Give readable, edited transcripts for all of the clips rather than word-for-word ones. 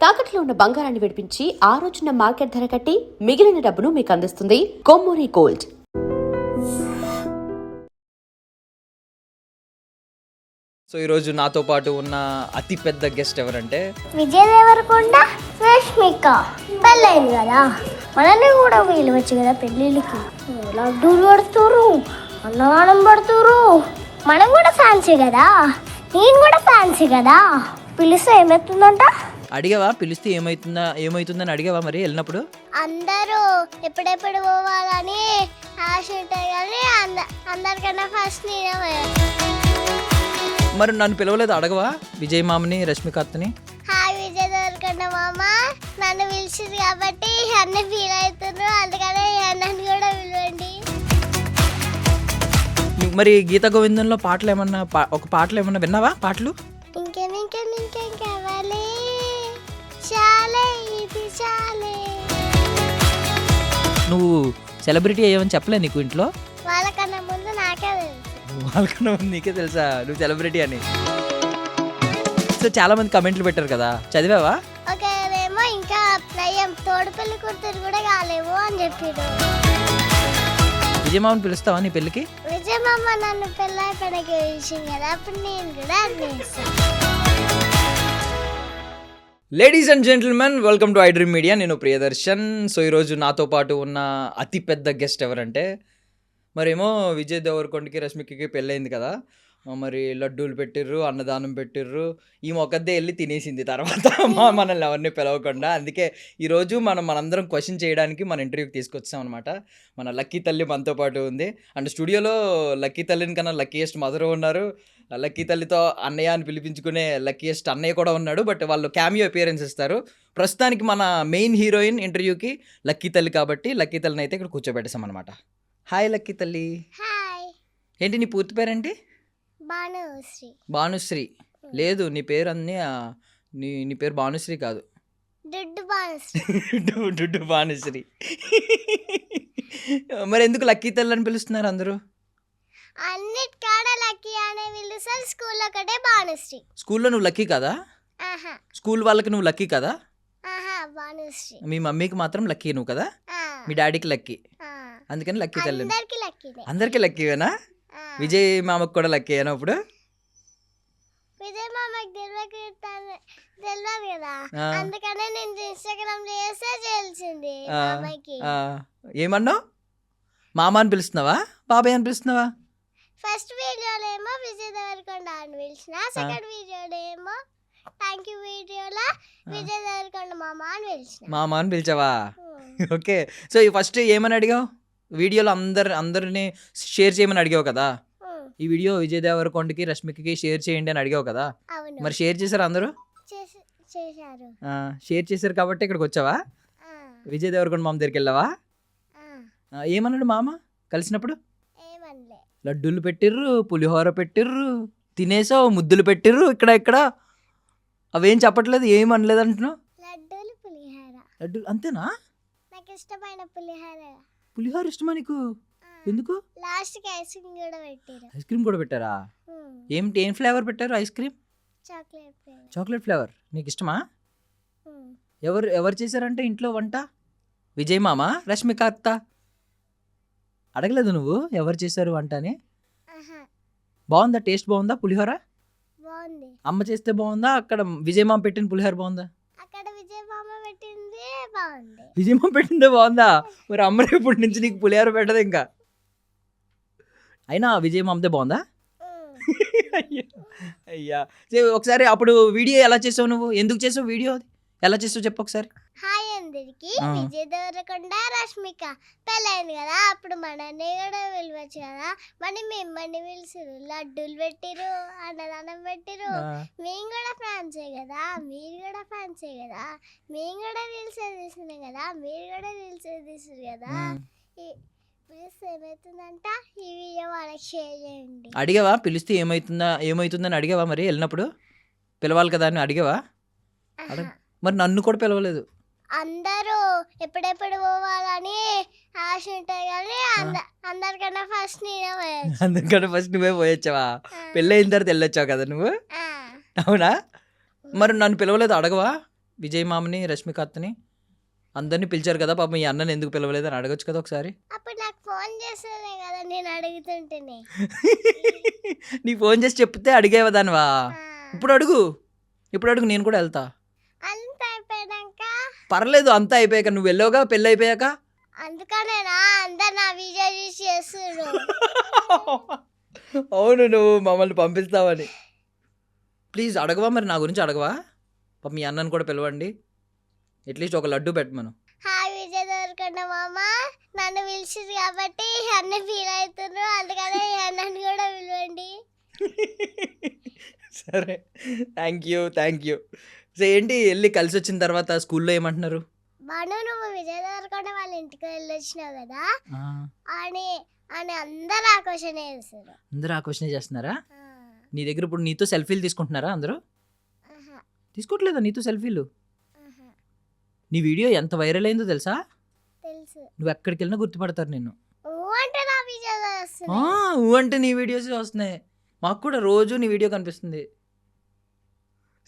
తాకట్లో ఉన్న బంగారాన్ని విడిపించి ఆ రోజున మార్కెట్ ధర కట్టి మిగిలిన డబ్బును మీకు అందిస్తుంది కొమ్మూరి గోల్డ్. సో ఈరోజు నాతో పాటు ఉన్న అతి పెద్ద గెస్ట్ ఎవరంటే విజయ్ దేవరకొండ, రష్మిక. పెళ్ళైంది కదా, మనల్ని కూడా పిలవచ్చు కదా పెళ్ళిళ్ళకి. లడ్డూలు పడుతురు, అన్నదానం పడుతురు. మనం కూడా ఫ్యాన్సీ కదా, నేను కూడా ఫ్యాన్సీ కదా. పిలిస్తే ఏమవుతుందంట? అడిగావా? పిలిస్తే ఏమవుతుందని అడిగావా మరి వెళ్ళినప్పుడు? అందరూ ఎప్పుడెప్పుడు పోవాలని ఆశ ఉంటాయి కానీ అందరికన్నా ఫస్ట్ నేనే. మరి నన్ను పిలవలేదు, అడగవా విజయ్ మామని, రష్మిక అత్తని? హాయ్ విజయ్ దేవరకొండ మామ, నన్ను పిలిచింది కాబట్టి అన్నీ ఫీల్ అవుతున్నారు, అందుకనే నన్ను కూడా పిలవండి. మరి గీత గోవిందంలో పాటలు ఏమన్నా ఒక పాటలు ఏమన్నా విన్నావా? పాటలు ఇంకేం కావాలి, చాలే ఇది చాలే. నువ్వు సెలబ్రిటీ అయ్యావని చెప్పలే నీకు ఇంట్లో? వాళ్ళకన్నా ముందు నాకే తెలుసు. వాళ్ళకన్నా నీకే తెలుసా నువ్వు సెలబ్రిటీ అని? సో చాలా మంది కమెంట్లు పెట్టారు కదా, చదివావా? ఒకరేమో ఇంకా నయం తోడు పెళ్లి కూతురు కూడా కాలేవు అని చెప్పారు. విజయమామని పిలుస్తావా నీ పెళ్ళికి? విజయమామ నన్ను పెళ్ళై పడకి పిలిచింది కదా, అప్పుడు నేను కూడా అనిపిస్తాను. Ladies and gentlemen, welcome to I Dream Media. నేను ప్రియదర్శన్. సో ఈరోజు నాతో పాటు ఉన్న అతి పెద్ద గెస్ట్ ఎవరంటే, మరేమో విజయ్ దేవరకొండకి రష్మికకి పెళ్ళయింది కదా, మరి లడ్డూలు పెట్టిర్రు, అన్నదానం పెట్టిర్రు. ఈ మొక్కద్దే వెళ్ళి తినేసింది తర్వాత మనల్ని ఎవరిని పిలవకుండా. అందుకే ఈరోజు మనందరం క్వశ్చన్ చేయడానికి మన ఇంటర్వ్యూకి తీసుకొచ్చాం అనమాట. మన లక్కీ తల్లి మనతో పాటు ఉంది. అండ్ స్టూడియోలో లక్కీ తల్లిని కన్నా లక్కీయెస్ట్ మదర్ ఉన్నారు. లక్కీ తల్లితో అన్నయ్య అని పిలిపించుకునే లక్కీయెస్ట్ అన్నయ్య కూడా ఉన్నాడు. బట్ వాళ్ళు క్యామియో అపియరెన్స్ ఇస్తారు. ప్రస్తుతానికి మన మెయిన్ హీరోయిన్ ఇంటర్వ్యూకి లక్కీ తల్లి కాబట్టి లక్కీ తల్లిని అయితే ఇక్కడ కూర్చోబెట్టేసాం అనమాట. హాయ్ లక్కీ తల్లి. హాయ్. ఏంటి నీ పూర్తి పేరేంటి? భానుశ్రీ. భానుశ్రీ లేదు, నీ పేరు అన్నీ నీ పేరు భానుశ్రీ కాదు, దుడ్డు భానుశ్రీ. డుడ్డు భానుశ్రీ. మరి ఎందుకు లక్కీ తల్లి అని పిలుస్తున్నారు అందరూ? అన్నిటికాడ లక్కీ అనే పిలుస్తారు, స్కూల్లో ఒకటే భానుశ్రీ. స్కూల్లో నువ్వు లక్కీ కదా? ఆహా స్కూల్ వాళ్ళకి నువ్వు లక్కీ కదా? ఆహా భానుశ్రీ. మీ మమ్మీకి మాత్రం లక్కీ నువ్వు కదా, మీ డాడీకి లక్కీ, అందుకని లక్కీ తల్లి. అందరికి లక్కీనే. అందరికీ లక్కీవేనా? విజయ్ మామకు కూడా లక్కీయేనా? ఇప్పుడు విజయ్ మామకి తెలియదు కదా, అందుకనే నేను ఇన్స్టాగ్రామ్ చేస్తే తెలిసింది మామకి. ఏమన్నావు? మామ అని పిలుస్తున్నావా, బాబాయ్ అని పిలుస్తున్నావా? ఫస్ట్ వీడియోలో ఏమో విజయ్ దేవరకొండ అని పిలిచిన, సెకండ్ వీడియోలో ఏమో థ్యాంక్ యూ వీడియోలో విజయ్ దేవరకొండ మామ అని పిలిచిన. మామ అని పిలిచావా? ఓకే. సో ఈ ఫస్ట్ ఏమని అడిగావు? వీడియోలో అందరినీ షేర్ చేయమని అడిగావు కదా, ఈ వీడియో విజయ్ దేవరకొండకి రష్మికకి షేర్ చేయండి అని అడిగావు కదా, మరి షేర్ చేశారు అందరూ? చేశారు. షేర్ చేశారు కాబట్టి ఇక్కడికి వచ్చావా? విజయ్ దేవరకొండ మామ దగ్గరికి వెళ్ళావా? ఏమన్నాడు మామ కలిసినప్పుడు? లడ్డూలు పెట్టిర్రు, పులిహోర పెట్టిర్రు, తినేసావు, ముద్దులు పెట్టిర్రు, ఇక్కడ అవేం చెప్పట్లేదు, ఏం అనలేదు అంటున్నావు? లడ్డూలు పులిహోర. లడ్డూలు అంతేనా? నాకు ఇష్టమైన పులిహోర. పులిహోర ఇష్టమా నీకు? ఎందుకు? లాస్ట్ కి ఐస్ క్రీమ్ కూడా పెట్టారు. ఐస్ క్రీమ్ కూడా పెట్టారా? ఏం ఫ్లేవర్ పెట్టారు ఐస్ క్రీమ్? Chocolate flavour. నీకు ఇష్టమా? ఎవరు చేశారంటే ఇంట్లో వంట? విజయ్ మామ, రష్మిక అత్త? అడగలేదు నువ్వు ఎవరు చేశారు వంట అని? బాగుందా? టేస్ట్ బాగుందా పులిహోర? బాగుంది. అమ్మ చేస్తే బాగుందా, అక్కడ విజయ్ మామ పెట్టిన పులిహోర బాగుందా? అక్కడ విజయ్ మామ పెట్టింది బాగుంది. విజయ్ మామ పెట్టిందే బాగుందా? మరి అమ్మ రేపటి నుంచి నీకు పులిహోర పెట్టదు ఇంకా. అయినా విజయ్ మామదే బాగుందా? అయ్యా ఒకసారి అప్పుడు వీడియో ఎలా చేసావు నువ్వు? ఎందుకు చేసావు వీడియో? ఎలా చేసావు చెప్పు ఒకసారి. హాయ్ అందరికి, విజయ్ దేవరకొండ రష్మిక పెళ్ళైంది కదా, అప్పుడు మనల్ని కూడా పిలవచ్చు కదా, మిమ్మల్ని పిలిచిరు, లడ్డూలు పెట్టిరు, అన్నదానం పెట్టిరు. మేము కూడా ఫ్యాన్సే కదా, మీరు కూడా ఫ్యాన్సే కదా, మేము కూడా రీల్స్ తీసినాం కదా, మీరు కూడా రీల్స్ తీసారు కదా. పిలిస్తే ఏమవుతుందంట, ఈ వీడియో వాళ్ళకి షేర్ చేయండి. అడిగావా? పిలిస్తే ఏమవుతుందని అడిగావా? మరి వెళ్ళినప్పుడు పిలవాలి కదా అని అడిగావా? మరి నన్ను కూడా పిలవలేదు. అందరూ ఎప్పుడెప్పుడు పోవాలని ఆశ ఉంటాయి కానీ అందరికన్నా ఫస్ట్ నేనే. అందరికన్నా ఫస్ట్ నువ్వే పోయొచ్చావా? పెళ్ళి అయిన తర్వాత వెళ్ళొచ్చావు కదా నువ్వు, అవునా? మరి నన్ను పిలవలేదు, అడగవా? విజయ్ మామని, రష్మిక అత్తని అందరినీ పిలిచారు కదా, పాపం మీ అన్నని ఎందుకు పిలవలేదని అడగొచ్చు కదా ఒకసారి. అప్పుడు నాకు ఫోన్ చేస్తేనే కదా నేను అడుగుతుంటేనే. నీ ఫోన్ చేసి చెప్తే అడిగేవా దానివా? ఆ, ఇప్పుడు అడుగు, ఇప్పుడు అడుగు, నేను కూడా వెళ్తా. అంత అయిపోయాక పర్లేదు, అంతా అయిపోయాక. నువ్వు వెళ్ళావుగా పెళ్ళి అయిపోయాక. అందుకనేనా అందరు నా వీడియో చూసి చేస్తున్నారు. అవును, నువ్వు మమ్మల్ని పంపిస్తావని. ప్లీజ్ అడగవా, మరి నా గురించి అడగవా? పాప మీ అన్నని కూడా పిలవండి, అట్లీస్ట్ ఒక లడ్డు పెట్టమను. హాయ్ విజయ్ దేవరకొండ మామ, నన్ను పిలిచింది కాబట్టి అన్న ఫీల్ అవుతున్నారు, అందుకనే నన్ను కూడా పిలవండి. సరే, థ్యాంక్ యూ. సో ఏంటి, వెళ్ళి కలిసి వచ్చిన తర్వాత స్కూల్లో ఏమంటున్నారు? బాను నువ్వు విజయ్ దేవరకొండ వాళ్ళ ఇంటికి వెళ్ళొచ్చినావు కదా ఆ, అని అని అందరు ఆకర్షణ చేస్తారు. అందరూ ఆ క్వశ్చనే చేస్తున్నారా? ఆ, నీ దగ్గర ఇప్పుడు నీతో సెల్ఫీలు తీసుకుంటున్నారా అందరూ? ఆహా, తీసుకోవట్లేదా నీతో సెల్ఫీలు? ఆహా. నీ వీడియో ఎంత వైరల్ అయిందో తెలుసా? తెలుసు. నువ్వు ఎక్కడికి వెళ్ళినా గుర్తుపడతారు నిన్ను. అంటే నా విజయ్ ఆ, వస్తున్నాయి. ఊ అంటే నీ వీడియోస్ వస్తున్నాయి, మాకు కూడా రోజు నీ వీడియో కనిపిస్తుంది.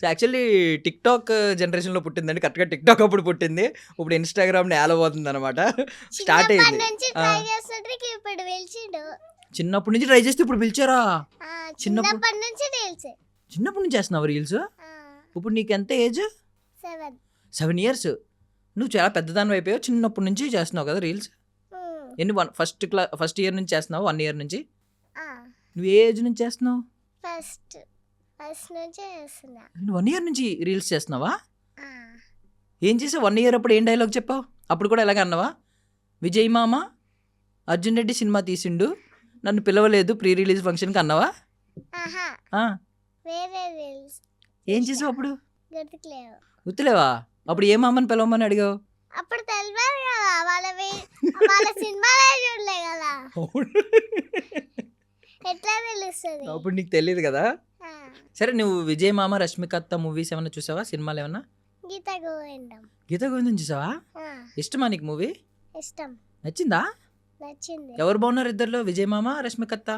సో యాక్చువల్లీ టిక్ టాక్ జనరేషన్లో పుట్టిందండి, కరెక్ట్గా టిక్ టాక్ అప్పుడు పుట్టింది, ఇప్పుడు ఇన్స్టాగ్రామ్ నేలబోతుంది అనమాట. స్టార్ట్ చిన్నప్పటి అయింది. నుంచి ఆ, ట్రై చేస్తుంటే ఇప్పుడు పిలిచిండు. చిన్నప్పటి నుంచి ట్రై చేస్తే ఇప్పుడు పిలిచారా? ఆ, చిన్నప్పుడు- చిన్నప్పటి నుంచి తెలుసు. చిన్నప్పటి నుంచి చేస్తున్నావు రీల్స్? ఇప్పుడు నీకు ఎంత ఏజ్? 7. 7 years. నువ్వు చాలా పెద్దదాని అయిపోయావు, చిన్నప్పటి నుంచి చేస్తున్నావు కదా రీల్స్. ఎన్ని ఫస్ట్ ఇయర్ నుంచి చేస్తున్నావు? 1 year నుంచి. నువ్వు ఏ ఏజ్ నుంచి చేస్తున్నావు? ఫస్ట్ నుంచి చేస్తున్నా. నువ్వు 1 year నుంచి రీల్స్ చేస్తున్నావా? ఆ, ఏం చేసావు 1 year అప్పుడు? ఏం డైలాగ్ చెప్పావు అప్పుడు? కూడా ఎలాగ అన్నావా? విజయ్ మామ అర్జున్ రెడ్డి సినిమా తీసిండు, నన్ను పిలవలేదు ప్రీ రిలీజ్ ఫంక్షన్కి అన్నావా? ఆహా, ఆ, వేరే రీల్స్ ఏం చేసావు అప్పుడు? గుర్తుకులేవు. గుర్తులేవా? అప్పుడు ఏ మామని పిలవమని అడిగావు? అప్పుడు తెలియదు కదా, వాళ్ళ సినిమాలే చూడలే కదా, ఎట్లా తెలుస్తుంది? అప్పుడు నీకు తెలియదు కదా. ఆ, సరే, నువ్వు విజయ్ మామ, రష్మిక అత్త మూవీస్ ఏమైనా చూసావా? సినిమాలు ఏమన్నా? గీత గోవిందం. గీత గోవిందం చూసావా? ఆ, ఇష్టమా నీకు మూవీ? ఇష్టం, నచ్చిందా? నచ్చింది. ఎవరు బాగున్నారు ఇద్దర్లో, విజయ్ మామ, రష్మిక అత్త?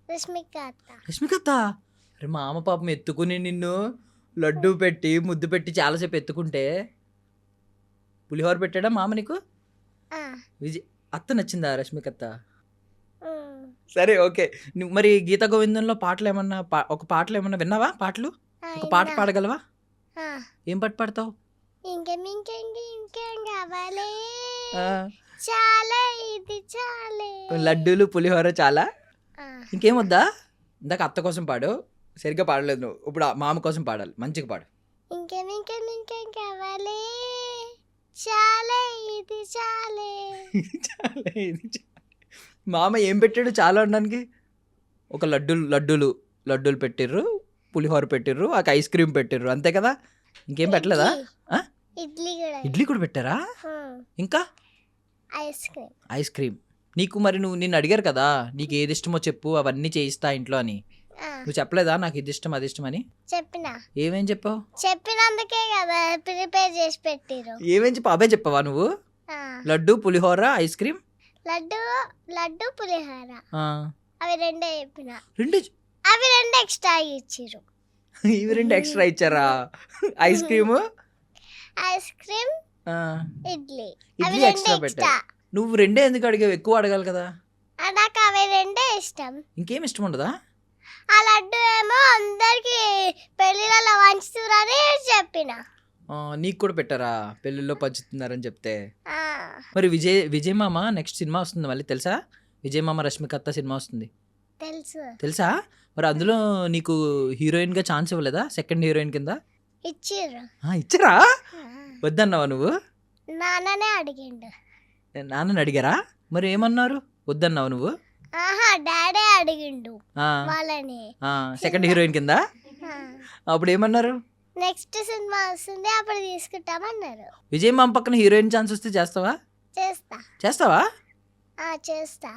రష్మిక అత్త. రష్మిక అత్త? అరే మామ పాపం ఎత్తుకుని నిన్ను లడ్డు పెట్టి ముద్దు పెట్టి చాలాసేపు ఎత్తుకుంటే పులిహోర పెట్టాడా మామ నీకు? ఆ, విజయ్ అత్త నచ్చిందా రష్మిక అత్త? ఉమ్, సరే, ఓకే. నువ్వు మరి గీత గోవిందంలో పాటలు ఏమన్నా ఒక పాటలు ఏమన్నా విన్నావా? పాటలు ఆ, ఒక పాట ఇంకా. పాడగలవా? ఆ, ఏం పాట పాడతావు? ఇంకేం కావాలి, చాలా ఇది చాలే. లడ్డూలు పులిహోర చాలా. ఆ, ఇంకేం వద్దా? ఇందాక అత్త కోసం పాడు, సరిగ్గా పాడలేదు నువ్వు. ఇప్పుడు ఆ మామ కోసం పాడాలి, మంచిగా పాడు. ఇంకేం కావాలి, చాలా ఇది చాలే. చాలా, ఇది చాలా. మామ ఏం పెట్టాడు చాలా అనడానికి? ఒక లడ్డూలు పెట్టిర్రు, పులిహోర పెట్టిర్రు, ఒక ఐస్ క్రీమ్ పెట్టిర్రు, అంతే కదా? ఇంకేం పెట్టలేదా? ఆ? ఇడ్లీ కూడా. ఇడ్లీ కూడా పెట్టారా? ఉమ్, ఇంకా ఐస్ క్రీమ్. నీకు మరి నిన్ను అడిగారు కదా, నీకు ఏది ఇష్టమో చెప్పు, అవన్నీ చేయిస్తా ఇంట్లో అని. ఆ, నువ్వు చెప్పలేదా నాకు ఇది ఇష్టం అది ఇష్టం అని? చెప్పినా. ఏమేం చెప్పావు? చెప్పినందుకే కదా ప్రిపేర్ చేసి పెట్టిరు. ఏమేం చెప్పావు? అవే చెప్పవా నువ్వు? ఆ, లడ్డు, పులిహోర, ఐస్ క్రీమ్. లడ్డు పులిహోర ఆ, అవి రెండే చెప్పిన. రెండు అవి రెండు ఎక్స్ట్రా ఇచ్చిరు. ఇవి 2 ఎక్స్ట్రా ఇచ్చారా? Ice cream, ice cream, idli అవి ఇడ్లీ రెండు ఎక్స్ట్రా ఎక్స్ట్రా. పెట్టారు. నువ్వు 2 ఎందుకు అడిగావు? ఎక్కువ అడగాలి కదా. నాకు అవి రెండే ఇష్టం. ఇంకేం ఇష్టం ఉండదా? ఆ లడ్డు ఏమో అందరికి పెళ్లిళ్ళలో వంచుతురని చెప్పిన. నీకు కూడా పెట్టారా పెళ్ళిళ్ళలో పంచుతున్నారని చెప్తే? ఆ, మరి విజయ్ మామ నెక్స్ట్ సినిమా వస్తుంది మళ్ళీ, తెలుసా? విజయ్ మామ రష్మిక అత్త సినిమా వస్తుంది, తెలుసా? మరి అందులో నీకు హీరోయిన్గా ఛాన్స్ ఇవ్వలేదా? సెకండ్ హీరోయిన్ కింద ఇచ్చిర్రు. ఇచ్చరా? ఆ, వద్దన్నావా నువ్వు? నాన్ననే అడిగిండు. నాన్నని అడిగారా? మరి ఏమన్నారు? వద్దన్నావు నువ్వు? ఆహా, డాడీ అడిగిండు వాళ్ళని. సెకండ్ హీరోయిన్ కింద. ఆ, అప్పుడు ఏమన్నారు? నెక్స్ట్ సినిమా వస్తుంది అప్పుడు తీసుకుంటామన్నారు. విజయ్ మామ పక్కన హీరోయిన్ ఛాన్స్ వస్తే చేస్తావా? చేస్తావా? చేస్తా.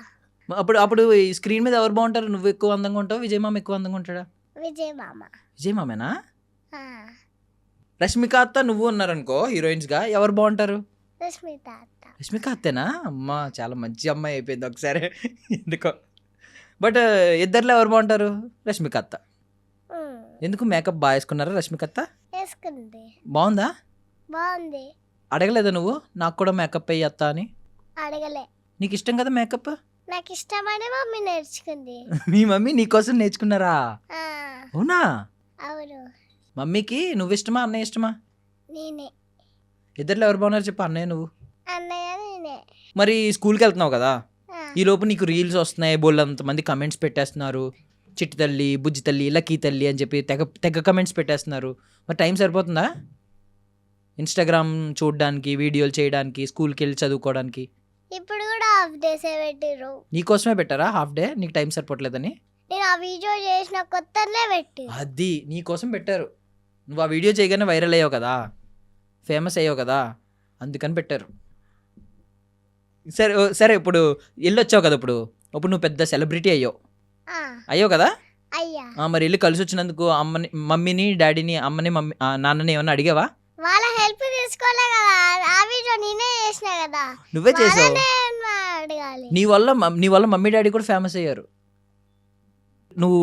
అప్పుడు ఈ స్క్రీన్ మీద ఎవరు బాగుంటారు? నువ్వు ఎక్కువ అందంగా ఉంటావు, విజయ్ మామ ఎక్కువ అందంగా ఉంటాడా? విజయ్ మామ. విజయ్ మామేనా? ఆ, రష్మిక అత్త నువ్వు ఉన్నారనుకో హీరోయిన్స్గా, ఎవరు బాగుంటారు? రష్మిక అత్త. రష్మిక అత్తేనా? అమ్మా చాలా మంచి అమ్మాయి అయిపోయింది ఒకసారి ఎందుకో. బట్ ఇద్దరిలో ఎవరు బాగుంటారు? రష్మిక అత్త. ఉమ్, ఎందుకు? మేకప్ బాగా వేసుకున్నారా రష్మిక అత్త? వేసుకుంది. బాగుందా? బాగుంది. అడగలేదా నువ్వు నాకు కూడా మేకప్ అయ్యి అత్త అని? అడగలే. నీకు ఇష్టం కదా మేకప్? నాకు ఇష్టమని మమ్మీ నేర్చుకుంది. మీ మమ్మీ నీకోసం నేర్చుకున్నారా? ఆ, అవునా? అవును. మమ్మీకి నువ్వు ఇష్టమా అన్నయ్య ఇష్టమా? నేనే. ఇద్దరిలో ఎవరు బాగున్నారు చెప్పు, అన్నయ్య నువ్వు? అన్నయ్య నేనే. మరి స్కూల్కి వెళ్తున్నావు కదా, ఆ, ఈ లోపు నీకు రీల్స్ వస్తున్నాయి, బోళ్ళంతమంది కమెంట్స్ పెట్టేస్తున్నారు, చిట్టి తల్లి, బుజ్జి తల్లి, లక్కీ తల్లి అని చెప్పి తెగ తెగ కమెంట్స్ పెట్టేస్తున్నారు. మరి టైం సరిపోతుందా ఇన్స్టాగ్రామ్ చూడడానికి, వీడియోలు చేయడానికి, స్కూల్కి వెళ్ళి చదువుకోవడానికి? ఇప్పుడు కూడా హాఫ్ డేసే పెట్టిర్రు. నీకోసమే పెట్టారా హాఫ్ డే? నీకు టైం సరిపోవట్లేదని? నేను ఆ వీడియో చేసిన కొత్తనే పెట్టి. అది నీకోసం పెట్టారు. నువ్వు ఆ వీడియో చేయగానే వైరల్ అయ్యావు కదా, ఫేమస్ అయ్యావు కదా, అందుకని పెట్టారు. సరే సరే, ఇప్పుడు వెళ్ళొచ్చావు కదా, ఇప్పుడు నువ్వు పెద్ద సెలబ్రిటీ అయ్యావు కదా. అయ్యా, మరి వెళ్ళి కలిసి వచ్చినందుకు మమ్మీని డాడీని, అమ్మని నాన్నని ఏమన్నా అడిగావా? వాళ్ళ హెల్ప్ తీసుకోలే కదా, ఆ వీడియో నేనే చేసిన కదా, నువ్వే చేసావు. వాళ్ళనే అడగాలి. నీ వల్ల మమ్మీ డాడీ కూడా ఫేమస్ అయ్యారు. నువ్వు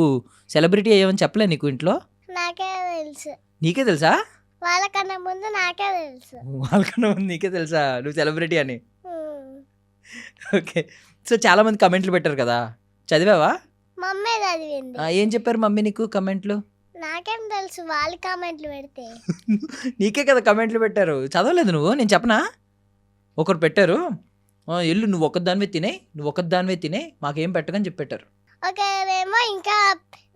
సెలబ్రిటీ అయ్యావని చెప్పలే నీకు ఇంట్లో? నాకే తెలుసు. నీకే తెలుసా? వాళ్ళకన్నా ముందు నాకే తెలుసు. వాళ్ళకన్నా ముందు నీకే తెలుసా నువ్వు సెలబ్రిటీ అని? ఉమ్. ఓకే. సో చాలా మంది కమెంట్లు పెట్టారు కదా, చదివావా? మమ్మీ చదివింది. ఏం చెప్పారు మమ్మీ నీకు కమెంట్లు? నాకేం తెలుసు, వాళ్ళు కామెంట్లు పెడితే. నీకే కదా కమెంట్లు పెట్టారు, చదవలేదు నువ్వు? నేను చెప్పనా? ఒకరు పెట్టారు, ఎల్లు నువ్వు ఒక్కదానివే తినే మాకేం పెట్టకని చెప్పి పెట్టారు. ఒకరేమో ఇంకా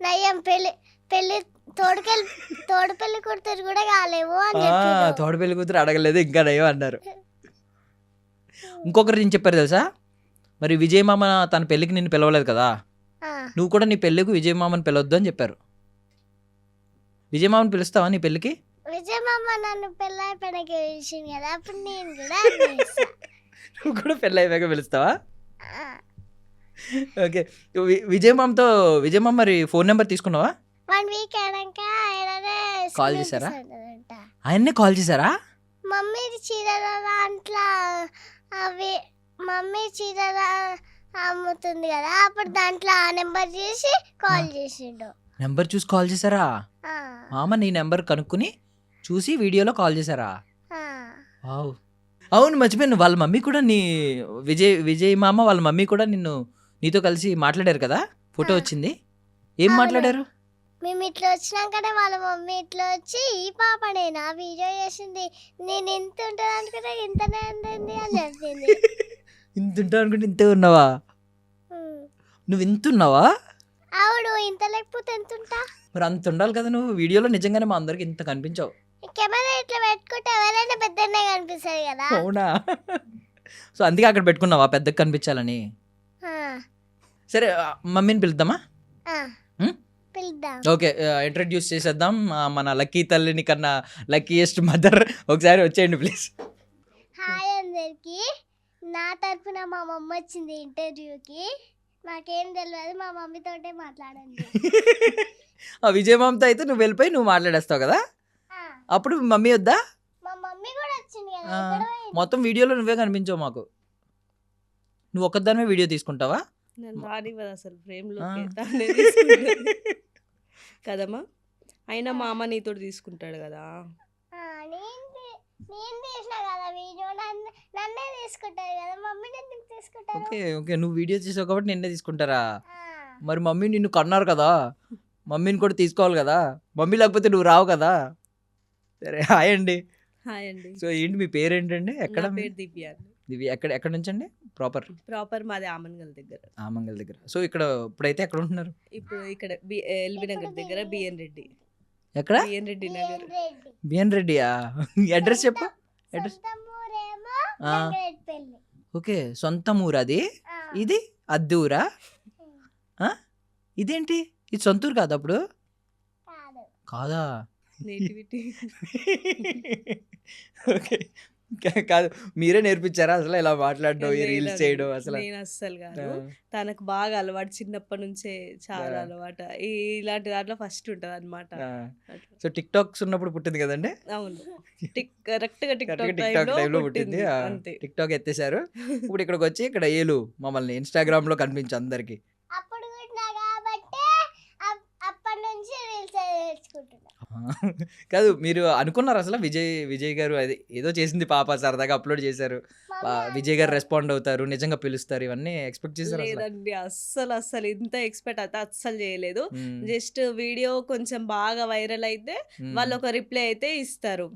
నయ్యం పెళ్లి తోడు పెళ్లి కూతురు కూడా కాలేవు అని చెప్పారు. తోడు పెళ్లి కూతురు అడగలేదు ఇంకా నయ్యో అన్నారు. ఇంకొకరు నేను చెప్పారు తెలుసా, మరి విజయ్ మామ తన పెళ్ళికి నిన్ను పిలవలేదు కదా, నువ్వు కూడా నీ పెళ్ళికి విజయ్ మామని పిలవద్దు అని చెప్పారు. విజయ్ మామని పిలుస్తావా నీ పెళ్ళికి? విజయ్ మామ నన్ను పెళ్ళైపోయినాక పిలిచింది కదా, అప్పుడు నేను కూడా నువ్వు కూడా పెళ్ళి అయిపోయాక పిలుస్తావా? ఓకే. విజయ్ మామ మరి ఫోన్ నెంబర్ తీసుకున్నావా? 1 వీక్ అయినాక కాల్ చేశారా? ఆయన్నే కాల్ చేశారా? మమ్మీ చీరల దాంట్లో అవి మమ్మీ చీరల అమ్ముతుంది కదా, అప్పుడు దాంట్లో ఆ నెంబర్ చేసి కాల్ చేసిండు. నెంబర్ చూసి కాల్ చేశారా? ఆ, మామ నీ నెంబర్ కనుక్కుని చూసి వీడియోలో కాల్ చేశారా? ఆ. వావ్. అవును, మర్చిపోయాను, వాళ్ళ మమ్మీ కూడా విజయ్ మామ వాళ్ళ మమ్మీ కూడా నీతో కలిసి మాట్లాడారు కదా, ఫోటో వచ్చింది. ఏం అవును. మాట్లాడారు? మేము ఇట్లా వచ్చినాకనే వాళ్ళ మమ్మీ ఇట్లా వచ్చి, ఈ పాపనే నా వీడియో చేసింది, నేను ఇంత ఉంటుంది అనుకుంటే ఇంతనే ఉంటుంది అని చెప్పింది. ఇంత ఉంటావు అనుకుంటే ఇంతే ఉన్నావా? ఉమ్. నువ్వు ఇంత ఉన్నావా? అవును, ఇంత లేకపోతే ఎంత ఉంటా? మరి అంత ఉండాలి కదా నువ్వు. వీడియోలో నిజంగానే మా అందరికి ఇంత కనిపించావు. కెమెరా ఇట్లా పెట్టుకుంటే ఎవరైనా పెద్దనే కనిపిస్తుంది కదా. అవునా? సో అందుకే అక్కడ పెట్టుకున్నావా, పెద్దగా కనిపించాలని? ఆ, సరే, మమ్మీని పిలుద్దామా? ఆ. ఉమ్? పిలుద్దాం. ఓకే, ఇంట్రడ్యూస్ చేసేద్దాం మన లక్కీ తల్లిని కన్నా లక్కీయెస్ట్ మదర్. ఒకసారి వచ్చేయండి ప్లీజ్. హాయ్ అందరికి, నా తరఫున మా మమ్మ వచ్చింది ఇంటర్వ్యూకి. నాకేం తెలియదు, మా మమ్మీతోటే మాట్లాడండి. ఆ విజయ్ మామతో అయితే నువ్వు వెళ్ళిపోయి నువ్వు మాట్లాడేస్తావు కదా, ఆ, అప్పుడు మమ్మీ వద్దా? మా మమ్మీ కూడా వచ్చింది కదా. ఆ, ఇక్కడ పోయింది. మొత్తం వీడియోలో నువ్వే కనిపించావు మాకు. నువ్వు ఒక్కదానివే వీడియో తీసుకుంటావా? నేను రానివ్వదు అసలు ఆ. ఫ్రేమ్లోకి, తానే తీసుకుంటది కదమ్మా. అయినా మా అమ్మ నీతో తీసుకుంటాడు కదా. ఆ, నేను తీసిన కదా వీడియో, నన్నే తీసుకుంటారు కదా, మమ్మీని ఎందుకు తీసుకుంటారు? ఓకే ఓకే, నువ్వు వీడియో చేసావు కాబట్టి నిన్నే తీసుకుంటారా? ఆ, మరి మమ్మీ నిన్ను కన్నారు కదా, మమ్మీని కూడా తీసుకోవాలి కదా, మమ్మీ లేకపోతే నువ్వు రావు కదా. సరే, హాయ్ అండి. హాయ్ అండి, సో ఏంటి మీ పేరేంటండి? ఎక్కడ నా పేరు దివ్య అండి. ఇవి ఎక్కడ నుంచి అండి? ప్రాపర్ మాది ఆమన్గల్ దగ్గర. ఆమంగల్ దగ్గర. సో ఇక్కడ ఇప్పుడైతే ఎక్కడ ఉంటున్నారు? ఇప్పుడు ఇక్కడ ఎల్బీ నగర్ దగ్గర బిఎన్ రెడ్డి ఎక్కడ? రెడ్డి నగర్. రెడ్డి. బిఎన్ రెడ్డియా? అడ్రస్ చెప్పు. అడ్రస్. సొంత ఊరేమో ఆ. వెంకటపల్లి. ఓకే, సొంత ఊరు అది. ఆ, ఇది అద్దె ఊరా? ఇదేంటి, ఇది సొంత ఊరు కాదు అప్పుడు? కాదు. కాదా? నేటివిటీ ఓకే, కాదు, మీరే నేర్పించారా అసలు ఇలా మాట్లాడడం, ఈ రీల్స్ చేయడం అసలు? నేను అస్సలు కాదు. ఆ. తనకు బాగా అలవాటు, చిన్నప్పటి నుంచే చాలా ఆ. అలవాటు. ఇలాంటి దాంట్లో ఫస్ట్ ఉంటుంది అనమాట. ఆ. సో టిక్ టాక్స్ ఉన్నప్పుడు పుట్టింది కదండి? అవును, కరెక్ట్ గా టిక్ కరెక్ట్గా టాక్ టిక్ టాక్ టైంలో టైంలో పుట్టింది పుట్టింది. అంతే. టిక్ టాక్ ఎత్తేసారు, ఇప్పుడు ఇక్కడికి వచ్చి ఇక్కడ ఏలు మమ్మల్ని ఇన్స్టాగ్రామ్ లో కనిపించు అందరికి. అప్పుడు పుట్టినా కాబట్టి అప్పటి నుంచి రీల్స్ నేర్చుకుంటున్నా. కాదు మీరు అనుకున్నారు అసలు విజయ్ గారు అది ఏదో చేసింది పాప సరదాగా అప్లోడ్ చేశారు, విజయ్ గారు రెస్పాండ్ అవుతారు, నిజంగా పిలుస్తారు, ఇవన్నీ ఎక్స్పెక్ట్ చేశారు అసలు? లేదండి, అస్సలు ఇంత ఎక్స్పెక్ట్ అయితే అస్సలు చేయలేదు. జస్ట్ వీడియో కొంచెం బాగా వైరల్ అయితే వాళ్ళు ఒక రిప్లై అయితే ఇస్తారు,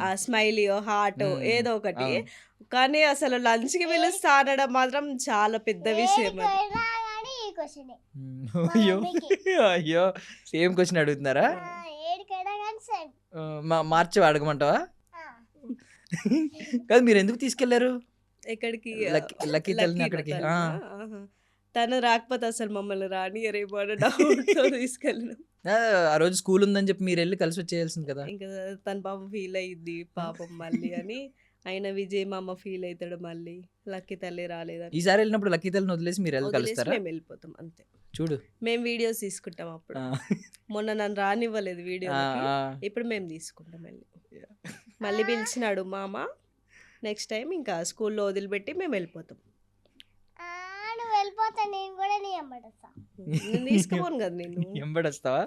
ఆ స్మైలీయో హార్ట్ ఏదో ఒకటి. కానీ అసలు లంచ్ కి పిలుస్తా అనడం మాత్రం చాలా పెద్ద విషయం అది. ఏడికైనా కానీ ఈ క్వశ్చన్ అయ్యో అయ్యో సేమ్ క్వశ్చన్ అడుగుతున్నారా? ఏడికైనా కానీ సేమ్. మార్చి అడగమంటావా? కాదు మీరు ఎందుకు తీసుకెళ్లారు ఎక్కడికి? లక్కీ తల్లిని అక్కడికి? తల్లినా? ఆహా. తను రాకపోతే అసలు మమ్మల్ని రానియరేమో అన్న డౌట్తో తీసుకెళ్ళినాం. ఆ రోజు స్కూల్ ఉందని చెప్పి మీరు వెళ్ళి కలిసి వచ్చేయాల్సింది కదా. ఇంకా తన పాపం ఫీల్ అయ్యిద్ది పాపం మళ్ళీ అని. ఆయన విజయ్ మామ ఫీల్ అవుతాడు మళ్ళీ లక్కీ తల్లి రాలేదని. ఈసారి వెళ్ళినప్పుడు లక్కీ తల్లిని వదిలేసి మీరు వెళ్ళి వదిలేసి కలుస్తారా? మేము వెళ్ళిపోతాం అంతే. చూడు మేము వీడియోస్ తీసుకుంటాం అప్పుడు. మొన్న నన్ను రానివ్వలేదు వీడియో, ఇప్పుడు మేము తీసుకుంటాం వెళ్ళి. మళ్ళీ పిలిచినాడు మామ, నెక్స్ట్ టైం ఇంకా స్కూల్లో వదిలిపెట్టి మేము వెళ్ళిపోతాం. నువ్వు వెళ్ళిపోతా, నేను కూడా నీ ఎంబడొస్తా. నేను తీసుకుపోను కదా నేను. ఎంబడొస్తావా?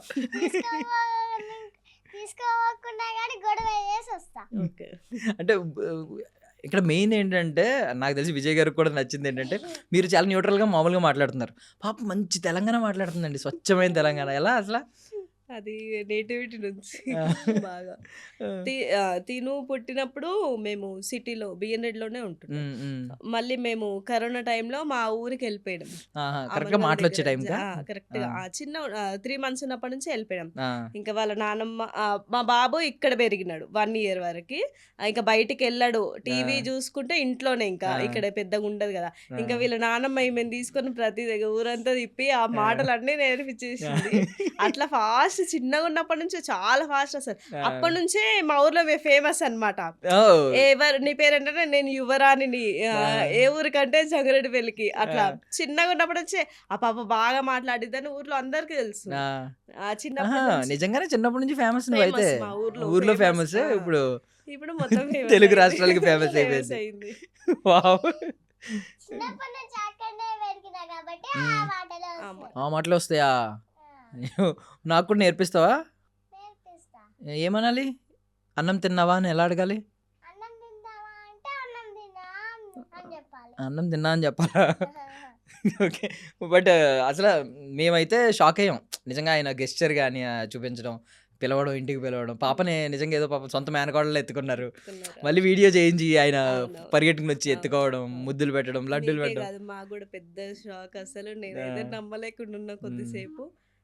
తీసుకోకుండా కానీ గొడవ చేసి వస్తా. ఓకే. అంటే ఇక్కడ మెయిన్ ఏంటంటే నాకు తెలిసి విజయ్ గారికి కూడా నచ్చింది ఏంటంటే మీరు చాలా న్యూట్రల్గా మామూలుగా మాట్లాడుతున్నారు. పాప మంచి తెలంగాణ మాట్లాడుతుందండి, స్వచ్ఛమైన తెలంగాణ. ఎలా అసలు? అది నేటివిటీ నుంచి బాగా. తిను పుట్టినప్పుడు మేము సిటీలో బిఎన్రెడ్లోనే ఉంటున్నాం. మళ్ళీ మేము కరోనా టైంలో మా ఊరికి వెళ్ళిపోయాం. కరెక్ట్గా మాటలు వచ్చే టైం కరెక్ట్ చిన్న 3 months ఉన్నప్పటి నుంచి వెళ్ళిపోయాం. ఇంకా వాళ్ళ నానమ్మ మా బాబు ఇక్కడ పెరిగినాడు 1 year వరకు. ఇంకా బయటికి వెళ్ళాడు, టీవీ చూసుకుంటే ఇంట్లోనే, ఇంకా ఇక్కడ పెద్దగా ఉండదు కదా. ఇంకా వీళ్ళ నానమ్మ ఈమెను తీసుకొని ప్రతి దగ్గర ఊరంతా తిప్పి ఆ మాటలన్నీ నేర్పించేసింది. అట్లా ఫాస్ట్ చిన్నగా ఉన్నప్పటి నుంచి చాలా ఫాస్ట్ అసలు. అప్పటి నుంచే మా ఊర్లో ఫేమస్ అన్నమాట. ఎవరు నీ పేరేంటంటే నేను యువరాణిని, ఏ ఊరికంటే జంగారెడ్డిపల్లికి. అట్లా చిన్నగా ఉన్నప్పటి నుంచే ఆ పాప బాగా మాట్లాడిద్దని ఊర్లో అందరికీ తెలుసు. నిజంగానే చిన్నప్పటి నుంచి ఫేమస్ అయితే మా ఊర్లో ఊర్లో ఫేమస్. ఇప్పుడు మొత్తం తెలుగు రాష్ట్రాలకి ఫేమస్ అయిపోయింది. చిన్నప్పటి నుంచి అక్కడనే పెరిగినా కాబట్టి ఆ మాటలు వస్తాయా? నాకు కూడా నేర్పిస్తావా? నేర్పిస్తా. ఏమనాలి? అన్నం తిన్నావా అని ఎలా అడగాలి? అన్నం తిందామా అంటే అన్నం తిన్నా అని చెప్పాలి. అన్నం తిన్నా అని చెప్పాలా? ఓకే. బట్ అసలు మేమైతే షాక్ అయ్యాం నిజంగా. ఆయన గెస్చర్ కానీ చూపించడం, పిలవడం, ఇంటికి పిలవడం, పాపని నిజంగా ఏదో పాప సొంత మేనకోడలు ఎత్తుకున్నారు. మళ్ళీ వీడియో చేయించి ఆయన పరిగెట్టుకుని వచ్చి ఎత్తుకోవడం, ముద్దులు పెట్టడం, లడ్డూలు పెట్టడం. మాకు కూడా పెద్ద షాక్ అసలు. నేనైతే నమ్మలేకుండా ఉన్నా కొద్దిసేపు.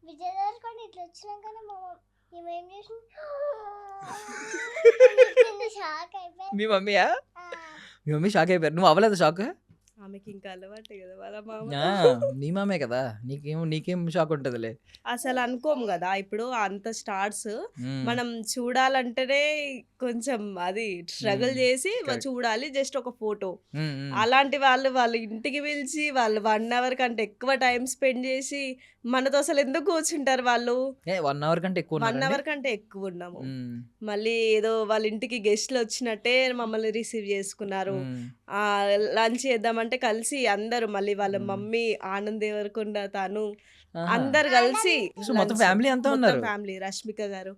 విజయ్ దొరకండి ఇట్లా వచ్చినాకనే ఏం చేసింది షాక్ అయిపోయింది. మీ మమ్మీయా? మీ మమ్మీ షాక్ అయిపోయారు. నువ్వు అవ్వలేదు షాక్? ఆమెకి ఇంకా అలవాటే కదా వాళ్ళ మామ. నీ మామే కదా, నీకేం షాక్ ఉంటదిలే. అసలు అనుకోము కదా ఇప్పుడు అంత స్టార్స్ మనం చూడాలంటేనే కొంచెం అది స్ట్రగుల్ చేసి చూడాలి. జస్ట్ ఒక ఫోటో అలాంటి వాళ్ళ ఇంటికి పిలిచి వాళ్ళు 1 hour కంటే ఎక్కువ టైం స్పెండ్ చేసి మనతో అసలు ఎందుకు కూర్చుంటారు వాళ్ళు? 1 hour కంటే ఎక్కువ 1 hour కంటే ఎక్కువ ఉన్నాము. మళ్ళీ ఏదో వాళ్ళ ఇంటికి గెస్ట్లు వచ్చినట్టే మమ్మల్ని రిసీవ్ చేసుకున్నారు. లంచ్ చేద్దామంటే కలిసి అందరూ, మళ్ళీ వాళ్ళ మమ్మీ ఆనంద్ దేవరకొండ, తను అందరు కలిసి మొత్తం ఫ్యామిలీ అంతా ఉన్నారు. ఫ్యామిలీ, రష్మిక గారు,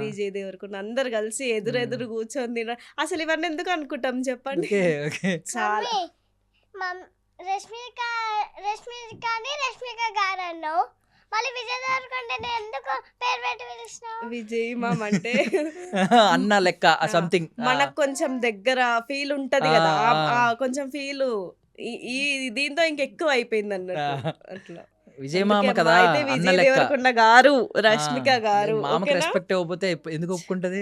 విజయ్ దేవరకొండ అందరు కలిసి ఎదురెదురు కూర్చొని తినడం. అసలు ఇవన్నీ ఎందుకు అనుకుంటాం చెప్పండి? చాలా రష్మిక గారు అన్నావు, మళ్ళీ విజయ్ దేవరకొండ ఎందుకు పేరు పెట్టి పిలుస్తున్నావు? విజయ్ మామ్ అంటే అన్న లెక్క సంథింగ్. మనకు కొంచెం దగ్గర ఫీల్ ఉంటది కదా, కొంచెం ఫీల్ ఈ దీంతో ఇంకెక్కువ అయిపోయింది అన్నట్టు. అట్లా విజయ్ మామ కదా, విజయ్ దేవరకొండ గారు, రష్మిక గారు. మామకి రెస్పెక్ట్ ఇవ్వకపోతే ఎందుకు ఒప్పుకుంటది?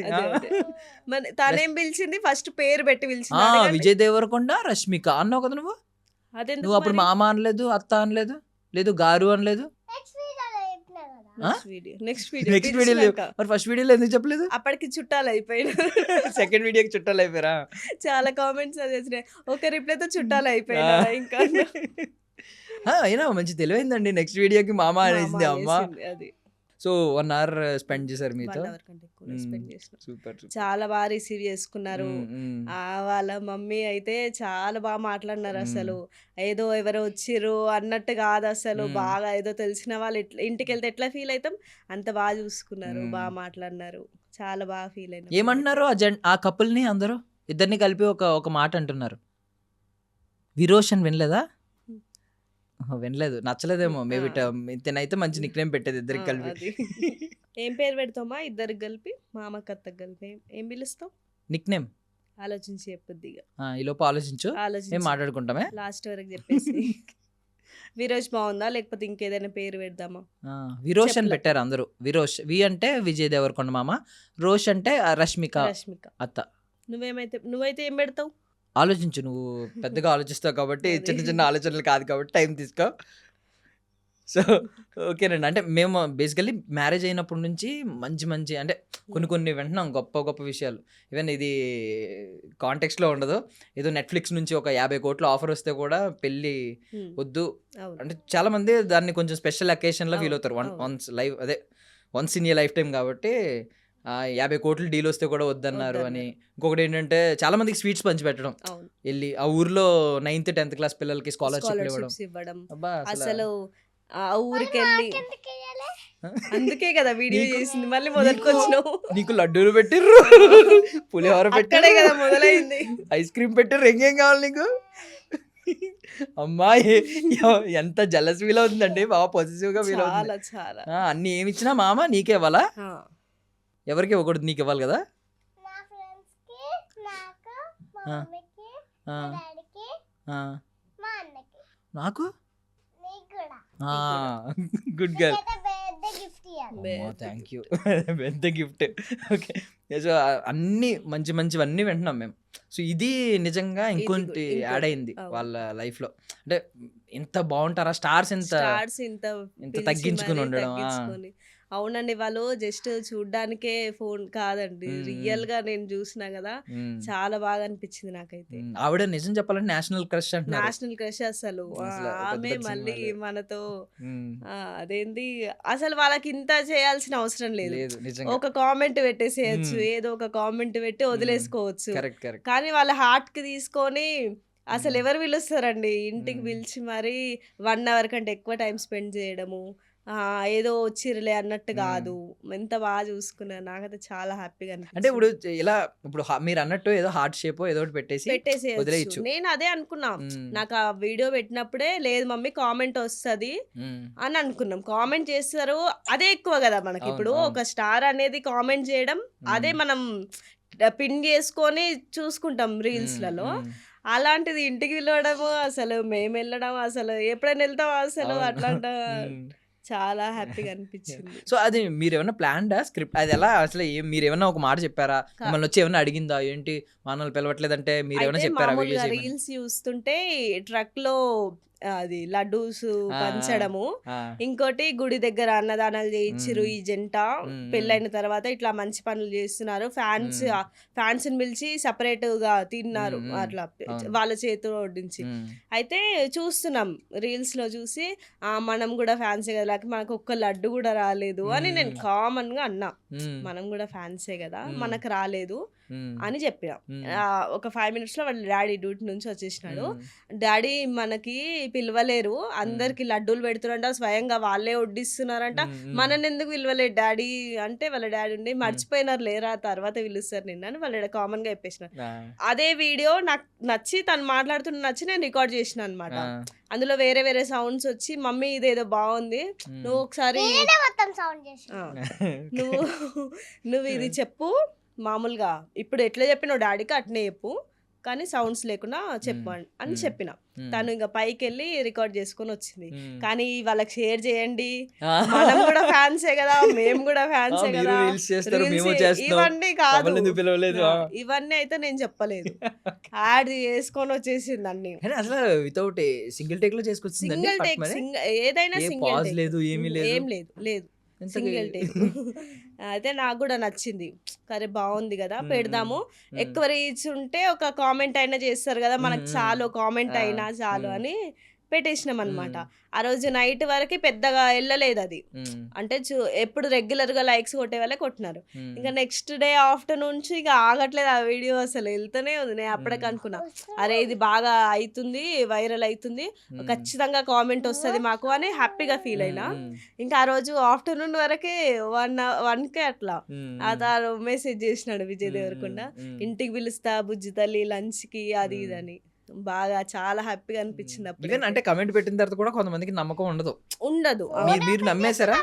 తనేం పిలిచింది ఫస్ట్ పేరు పెట్టి పిలిచింది. విజయ్ దేవరకొండ రష్మిక అన్నావు కదా నువ్వు. నువ్వు అప్పుడు మామ అనలేదు, అత్త అనలేదు, లేదు గారు అనలేదు. నెక్స్ట్ వీడియో మరి ఫస్ట్ వీడియోలో ఎందుకు చెప్పలేదు? అప్పటికి చుట్టాలు అయిపోయినా. సెకండ్ వీడియోకి చుట్టాలు అయిపోయారా? చాలా కామెంట్స్ అది వచ్చినాయి. ఒక రిప్లైతో చుట్టాలు అయిపోయినా. ఇంకా అయినా మంచి తెలివైందండి. నెక్స్ట్ వీడియోకి మామ అనేసింది అమ్మ. అది సో 1 hour స్పెండ్ చేశారు మీతో. సూపర్. చాలా బాగా రిసీవ్ చేసుకున్నారు. వాళ్ళ మమ్మీ అయితే చాలా బాగా మాట్లాడినారు. అసలు ఏదో ఎవరో వచ్చిర్రు అన్నట్టు కాదు, అసలు బాగా ఏదో తెలిసిన వాళ్ళు ఇంటికి వెళ్తే ఎట్లా ఫీల్ అవుతాం అంత బాగా చూసుకున్నారు, బాగా మాట్లాడినారు. చాలా బాగా ఫీల్ అయినా. ఏమంటున్నారు ఆ కపుల్ని అందరూ ఇద్దరిని కలిపి ఒక మాట అంటున్నారు. విరోషన్ వినలేదా? వినలేదు, నచ్చలేదేమో మేబీ. తినైతే మంచి నిక్ నేమ్ పెట్టేది ఇద్దరికి కలిపి. అది. ఏం పేరు పెడతామా ఇద్దరికి కలిపి? మామకి అత్తకి కలిపి ఏం పిలుస్తావు? నిక్ నేమ్ ఆలోచించి చెప్పొద్ది ఇక. ఈ లోపు ఆలోచించు, మేము ఆలోచించి మాట్లాడుకుంటామే. లాస్ట్ వరకు చెప్పేసి విరోష్ బాగుందా లేకపోతే ఇంకేదైనా పేరు పెడదామా? విరోష్ అని చెప్పలే. పెట్టారు అందరూ. విరోష్, వి అంటే విజయ్ దేవరకొండ మామ, రోష్ అంటే రష్మిక రష్మిక. అత్త. నువ్వైతే ఏం పెడతావు? ఆలోచించు, నువ్వు పెద్దగా ఆలోచిస్తావు కాబట్టి అదే. చిన్న చిన్న ఆలోచనలు కాదు కాబట్టి టైం తీసుకో. సో ఓకేనండి. అంటే మేము బేసికల్లీ మ్యారేజ్ అయినప్పటి నుంచి మంచి అంటే కొన్ని వింటున్నాం గొప్ప గొప్ప విషయాలు. ఈవెన్ ఇది కాంటెక్స్లో ఉండదు, ఏదో నెట్ఫ్లిక్స్ నుంచి ఒక 50 కోట్ల ఆఫర్ వస్తే కూడా పెళ్ళి హ్మ్. వద్దు అవును. అంటే చాలా మంది దాన్ని కొంచెం స్పెషల్ అకేషన్లో ఫీల్ అవును, అవుతారు. అవును. Once in a life time కాబట్టి 50 కోట్లు డీల్ వస్తే కూడా వద్దన్నారు అని. ఇంకొకటి ఏంటంటే చాలా మందికి స్వీట్స్ పంచిపెట్టడం, అవును. వెళ్ళి ఆ ఊర్లో 9th 10th క్లాస్ పిల్లలకి స్కాలర్షిప్ ఇవ్వడం. స్కాలర్షిప్స్ ఇవ్వడం. అబ్బా అసలు ఆ ఊరికి వెళ్ళి ఎందుకు ఇయ్యాలి? అందుకే కదా వీడియో నీకు- చేసింది. మళ్ళీ మొదటికి వచ్చినావు. నీకు లడ్డూలు పెట్టిర్రు, పులిహోర అక్కడే పెట్టారు కదా మొదలైంది. ఐస్ క్రీమ్ పెట్టారు, ఇంకేం కావాలి నీకు? అమ్మా ఎంత జలస్ ఫీల్ అవుతుందండి, బాగా పొజిటివ్ గా ఫీల్ అవుతుంది. చాలా చాలా. అన్ని ఏమి ఇచ్చినా మామ నీకే ఇవ్వాలా? ఆ, ఎవరికి ఇవ్వకూడదు, నీకు ఇవ్వాలి కదా. నా ఫ్రెండ్స్ కి, నాకు, మా ఆ. మమ్మీకి, ఆ, మా డాడీకి, ఆ. మా అన్నకి, నాకు నీకు కూడా. Good girl. నీకైతే పెద్ద గిఫ్ట్ ఇవ్వాలి. Thank you. పెద్ద గిఫ్ట్. ఓకే. సో అన్ని మంచివన్నీ వింటున్నాం మేము. సో ఇది నిజంగా ఇంకొంటి యాడ్ అయింది అవును. వాళ్ళ లైఫ్ లో. అంటే ఇంత బాగుంటారా స్టార్స్, ఇంత స్టార్స్ ఇంత పిలిచి తగ్గించుకుని మరీ ఉండడం. తగ్గించుకొని. అవునండి, వాళ్ళు జస్ట్ చూడ్డానికే ఫోన్ కాదండి, రియల్ గా నేను చూసినా కదా, చాలా బాగా అనిపించింది నాకైతే. ఆవిడ నిజం చెప్పాలంటే నేషనల్ క్రష్ అంటున్నారు. నేషనల్ క్రష్ అసలు. అసలు పెద్ద ఆమె పెద్ద మళ్ళీ సినిమాలు. మనతో ఉమ్, అదేంది, అసలు వాళ్ళకి ఇంత చేయాల్సిన అవసరం లేదు. లేదు నిజంగా. ఒక కామెంట్ పెట్టేసేయచ్చు, మ్మ్. ఏదో ఒక కామెంట్ పెట్టి వదిలేసుకోవచ్చు. కరెక్ట్. కానీ వాళ్ళ హార్ట్ కి తీసుకొని అసలు మ్మ్. ఎవరు పిలుస్తారండి ఇంటికి మ్మ్. పిలిచి మరి 1 hour కంటే ఎక్కువ టైం స్పెండ్ చేయడము. ఏదో వచ్చిర్లే అన్నట్టు మ్మ్. కాదు, ఎంత బాగా చూసుకున్నారు. నాకైతే చాలా హ్యాపీగా అంటే అనిపించింది. ఇప్పుడు ఇలా మీరు అన్నట్టు ఏదో హార్ట్ షేప్ ఏదో ఒకటి పెట్టేసి పెట్టేసేయచ్చు. వదిలేయచ్చు. నేను అదే అనుకున్నా. మ్మ్. నాకు ఆ వీడియో పెట్టినప్పుడే లేదు మమ్మీ కామెంట్ వస్తది మ్మ్. అని అనుకున్నాం. కామెంట్ చేస్తారు, అదే ఎక్కువ కదా మనకి. అవును, ఇప్పుడు అవును. ఒక స్టార్ అనేది కామెంట్ చేయడం, అదే మనం పిన్ చేసుకొని చూసుకుంటాం రీల్స్లలో. మ్మ్. అలాంటిది ఇంటికి పిలవడము, అసలు మేము వెళ్ళడం, అసలు ఎప్పుడైనా వెళ్తాం అసలు అవును. అట్లాంటి మ్మ్. చాలా హ్యాపీగా అనిపించింది. సో అది మీరు ఏమన్నా ప్లాన్డా స్క్రిప్ట్? అది ఎలా అసలు మీరు ఏమన్నా ఒక మాట చెప్పారా? మిమ్మల్ని వచ్చి ఏమన్నా అడిగిందా? ఏంటి మనల్ని పిలవట్లేదంటే మీరు ఏమన్నా అయితే చెప్పారా? మామూలుగా వీడియోస్ రీల్స్ చూస్తుంటే ట్రక్ లో అది లడ్డూస్ పంచడము, ఇంకోటి గుడి దగ్గర అన్నదానాలు చేయించిరు ఈ జంట. పెళ్ళైన తర్వాత ఇట్లా మంచి పనులు చేస్తున్నారు, ఫ్యాన్స్ ని పిలిచి సపరేట్ గా తిన్నారు అట్లా వాళ్ళ చేతిలో వడ్డించి. అయితే చూస్తున్నాం రీల్స్ లో చూసి, మనం కూడా ఫ్యాన్సే కదా, లేకపోతే మనకు ఒక్క లడ్డు కూడా రాలేదు అని నేను కామన్ గా అన్నా. మనం కూడా ఫ్యాన్సే కదా, మనకు రాలేదు అని చెప్పిన. ఒక 5 minutes లో వాళ్ళ డాడీ డ్యూటీ నుంచి వచ్చేసినాడు. డాడీ మనకి పిలవలేరు, అందరికి లడ్డూలు పెడుతున్నారంట, స్వయంగా వాళ్ళే వడ్డిస్తున్నారంట, మనని ఎందుకు పిలవలేదు డాడీ అంటే, వాళ్ళ డాడీ ఉండి మర్చిపోయినారు లేరా, తర్వాత పిలుస్తారు నిన్న అని వాళ్ళ కామన్ గా చెప్పేసిన. అదే వీడియో నాకు నచ్చి, తను మాట్లాడుతున్న నచ్చి నేను రికార్డ్ చేసిన అనమాట. అందులో వేరే వేరే సౌండ్స్ వచ్చి, మమ్మీ ఇదేదో బాగుంది, నువ్వు ఒకసారి నేనే మొత్తం సౌండ్ చేసి నువ్వు ఇది చెప్పు, మామూలుగా ఇప్పుడు ఎట్లా చెప్పినావు డాడీకి అట్నే చెప్పు, కానీ సౌండ్స్ లేకుండా చెప్పు అని చెప్పిన. తను ఇంకా పైకి వెళ్ళి రికార్డ్ చేసుకొని వచ్చింది. కానీ వాళ్ళకి షేర్ చేయండి, మనం కూడా ఫ్యాన్సే కదా, మేము కూడా ఫ్యాన్సే కదా, ఇవన్నీ కాదు, ఇవన్నీ అయితే నేను చెప్పలేదు. యాడ్ చేసుకొని వచ్చేసింది అన్ని. అసలు వితౌట్ సింగిల్ టేక్ లో చేసుకొచ్చింది. సింగిల్ టేక్, ఏదైనా సింగిల్ టేక్, లేదు ఏమీ లేదు, ఏం లేదు, సింగిల్ టేక్. అయితే నాకు కూడా నచ్చింది, సరే బాగుంది కదా పెడదాము. ఎక్కువ రీచ్ ఉంటే ఒక కామెంట్ అయినా చేస్తారు కదా, మనకు చాలు కామెంట్ అయినా చాలు అని పెట్టేసినాం అనమాట. ఆ రోజు నైట్ వరకు పెద్దగా వెళ్ళలేదు అది. అంటే ఎప్పుడు రెగ్యులర్ గా లైక్స్ కొట్టే వాళ్ళే కొట్టినారు. ఇంకా నెక్స్ట్ డే ఆఫ్టర్నూన్ నుంచి ఇక ఆగట్లేదు ఆ వీడియో, అసలు వెళ్తూనే ఉంది. నేను అప్పటికి అనుకున్నా, అరే ఇది బాగా అవుతుంది, వైరల్ అవుతుంది, ఖచ్చితంగా కామెంట్ వస్తుంది మాకు అని హ్యాపీగా ఫీల్ అయినా. ఇంకా ఆ రోజు ఆఫ్టర్నూన్ వరకే 1కే అట్లా అతను మెసేజ్ చేసినాడు విజయ్ దేవరకొండ, ఇంటికి పిలుస్తా బుజ్జి తల్లి లంచ్ కి అది ఇదని. బాగా చాలా హ్యాపీగా అనిపించింది అప్పుడు. ఈవెన్ అంటే కమెంట్ పెట్టిన తర్వాత కూడా కొంతమందికి నమ్మకం ఉండదు. మీరు నమ్మేశారా?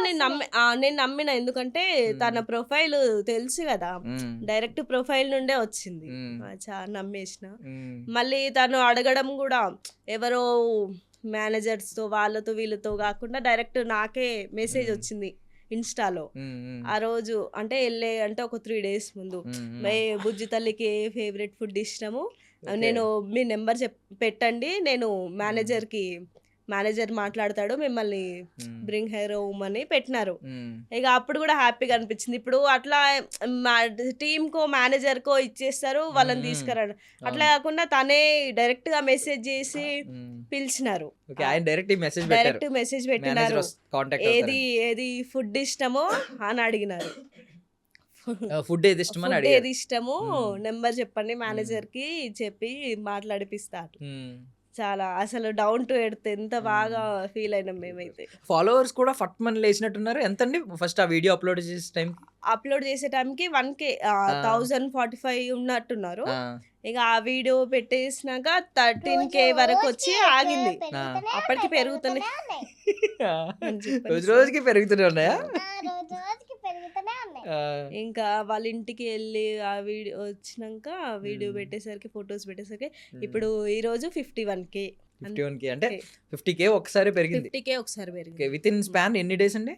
నేను నమ్మిన, ఎందుకంటే తన ప్రొఫైల్ తెలుసు కదా, డైరెక్ట్ ప్రొఫైల్ నుండే వచ్చింది. చాలా నమ్మేసిన. మళ్ళీ తను అడగడం కూడా ఎవరో మేనేజర్స్ తో వాళ్ళతో వీళ్ళతో కాకుండా డైరెక్ట్ నాకే మెసేజ్ వచ్చింది ఇన్స్టాలో. ఆ రోజు అంటే ఒక 3 days ముందు, బుజ్జి తల్లికి ఏ ఫేవరెట్ ఫుడ్ ఇష్టము, నేను మీ నెంబర్ పెట్టండి, నేను మేనేజర్ మాట్లాడతాడు, మిమ్మల్ని బ్రింగ్ హెయిర్ హోమ్ అని పెట్టినారు. ఇక అప్పుడు కూడా హ్యాపీగా అనిపించింది. ఇప్పుడు అట్లా టీమ్ కో మేనేజర్ కో ఇచ్చేస్తారు, వాళ్ళని తీసుకురాడు. అట్లా కాకుండా తనే డైరెక్ట్ గా మెసేజ్ చేసి పిలిచినారు. డైరెక్ట్ మెసేజ్ పెట్టినారు, ఏది ఫుడ్ ఇష్టమో అని అడిగినారు. ఫుడ్ ఏది ఇష్టమో నెంబర్ చెప్పండి మేనేజర్ కి చెప్పి మాట్లాడిపిస్తారు. చాలా అసలు డౌన్ టు ఎర్త్, ఎంత బాగా ఫీల్ అయినాం మేమైతే. ఫాలోవర్స్ కూడా ఫట్ మని లేచినట్టున్నారు. ఎంతండి ఫస్ట్ ఆ వీడియో అప్లోడ్ చేసే టైంకి 1K 1045 ఉన్నట్టున్నారు. ఇక ఆ వీడియో పెట్టేసినాక 13K వరకు వచ్చి ఆగింది. అప్పటికి పెరుగుతూనే రోజుకి పెరుగుతూనే ఉన్నాయా? ఇంకా వాళ్ళ ఇంటికి వెళ్ళి ఆ వీడియో వచ్చినాక వీడియో పెట్టేసరికి, ఫొటోస్ పెట్టేసరికి ఇప్పుడు ఈ రోజు 51K అంటే 50K ఒకసారి పెరిగింది. 50K ఒకసారి పెరిగింది. విత్ ఇన్ స్పాన్ ఎన్ని డేస్ అండి?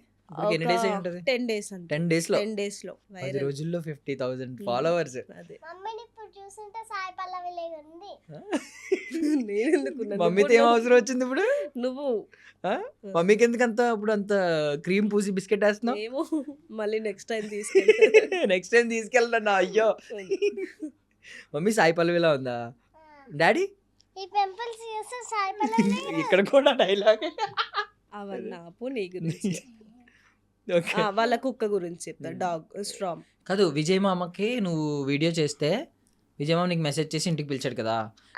10 days అంతే. 10 days లో 10 రోజుల్లో 50,000 ఫాలోవర్స్. మమ్మీతో ఏం అవసరం వచ్చింది ఇప్పుడు? నువ్వు మమ్మీకి ఎందుకంత ఇప్పుడు అంత క్రీమ్ పూసి బిస్కెట్ వేస్తున్నావు? ఏమో, మళ్ళీ నెక్స్ట్ టైం తీసుకెళ్ళా. అయ్యో, మమ్మీ సాయి పల్లవిలా ఉందా? డాడీ ఇక్కడ కూడా డైలాగ్ అవన్నీ ఆపు. నీ గురించి వాళ్ళ కుక్క గురించి చెప్తా, డాగ్ స్ట్రామ్ కాదు. విజయ్ మామకి నువ్వు వీడియో చేస్తే విజయ్ మామ నీకు మెసేజ్ చేసి ఇంటికి పిలిచాడు కదా.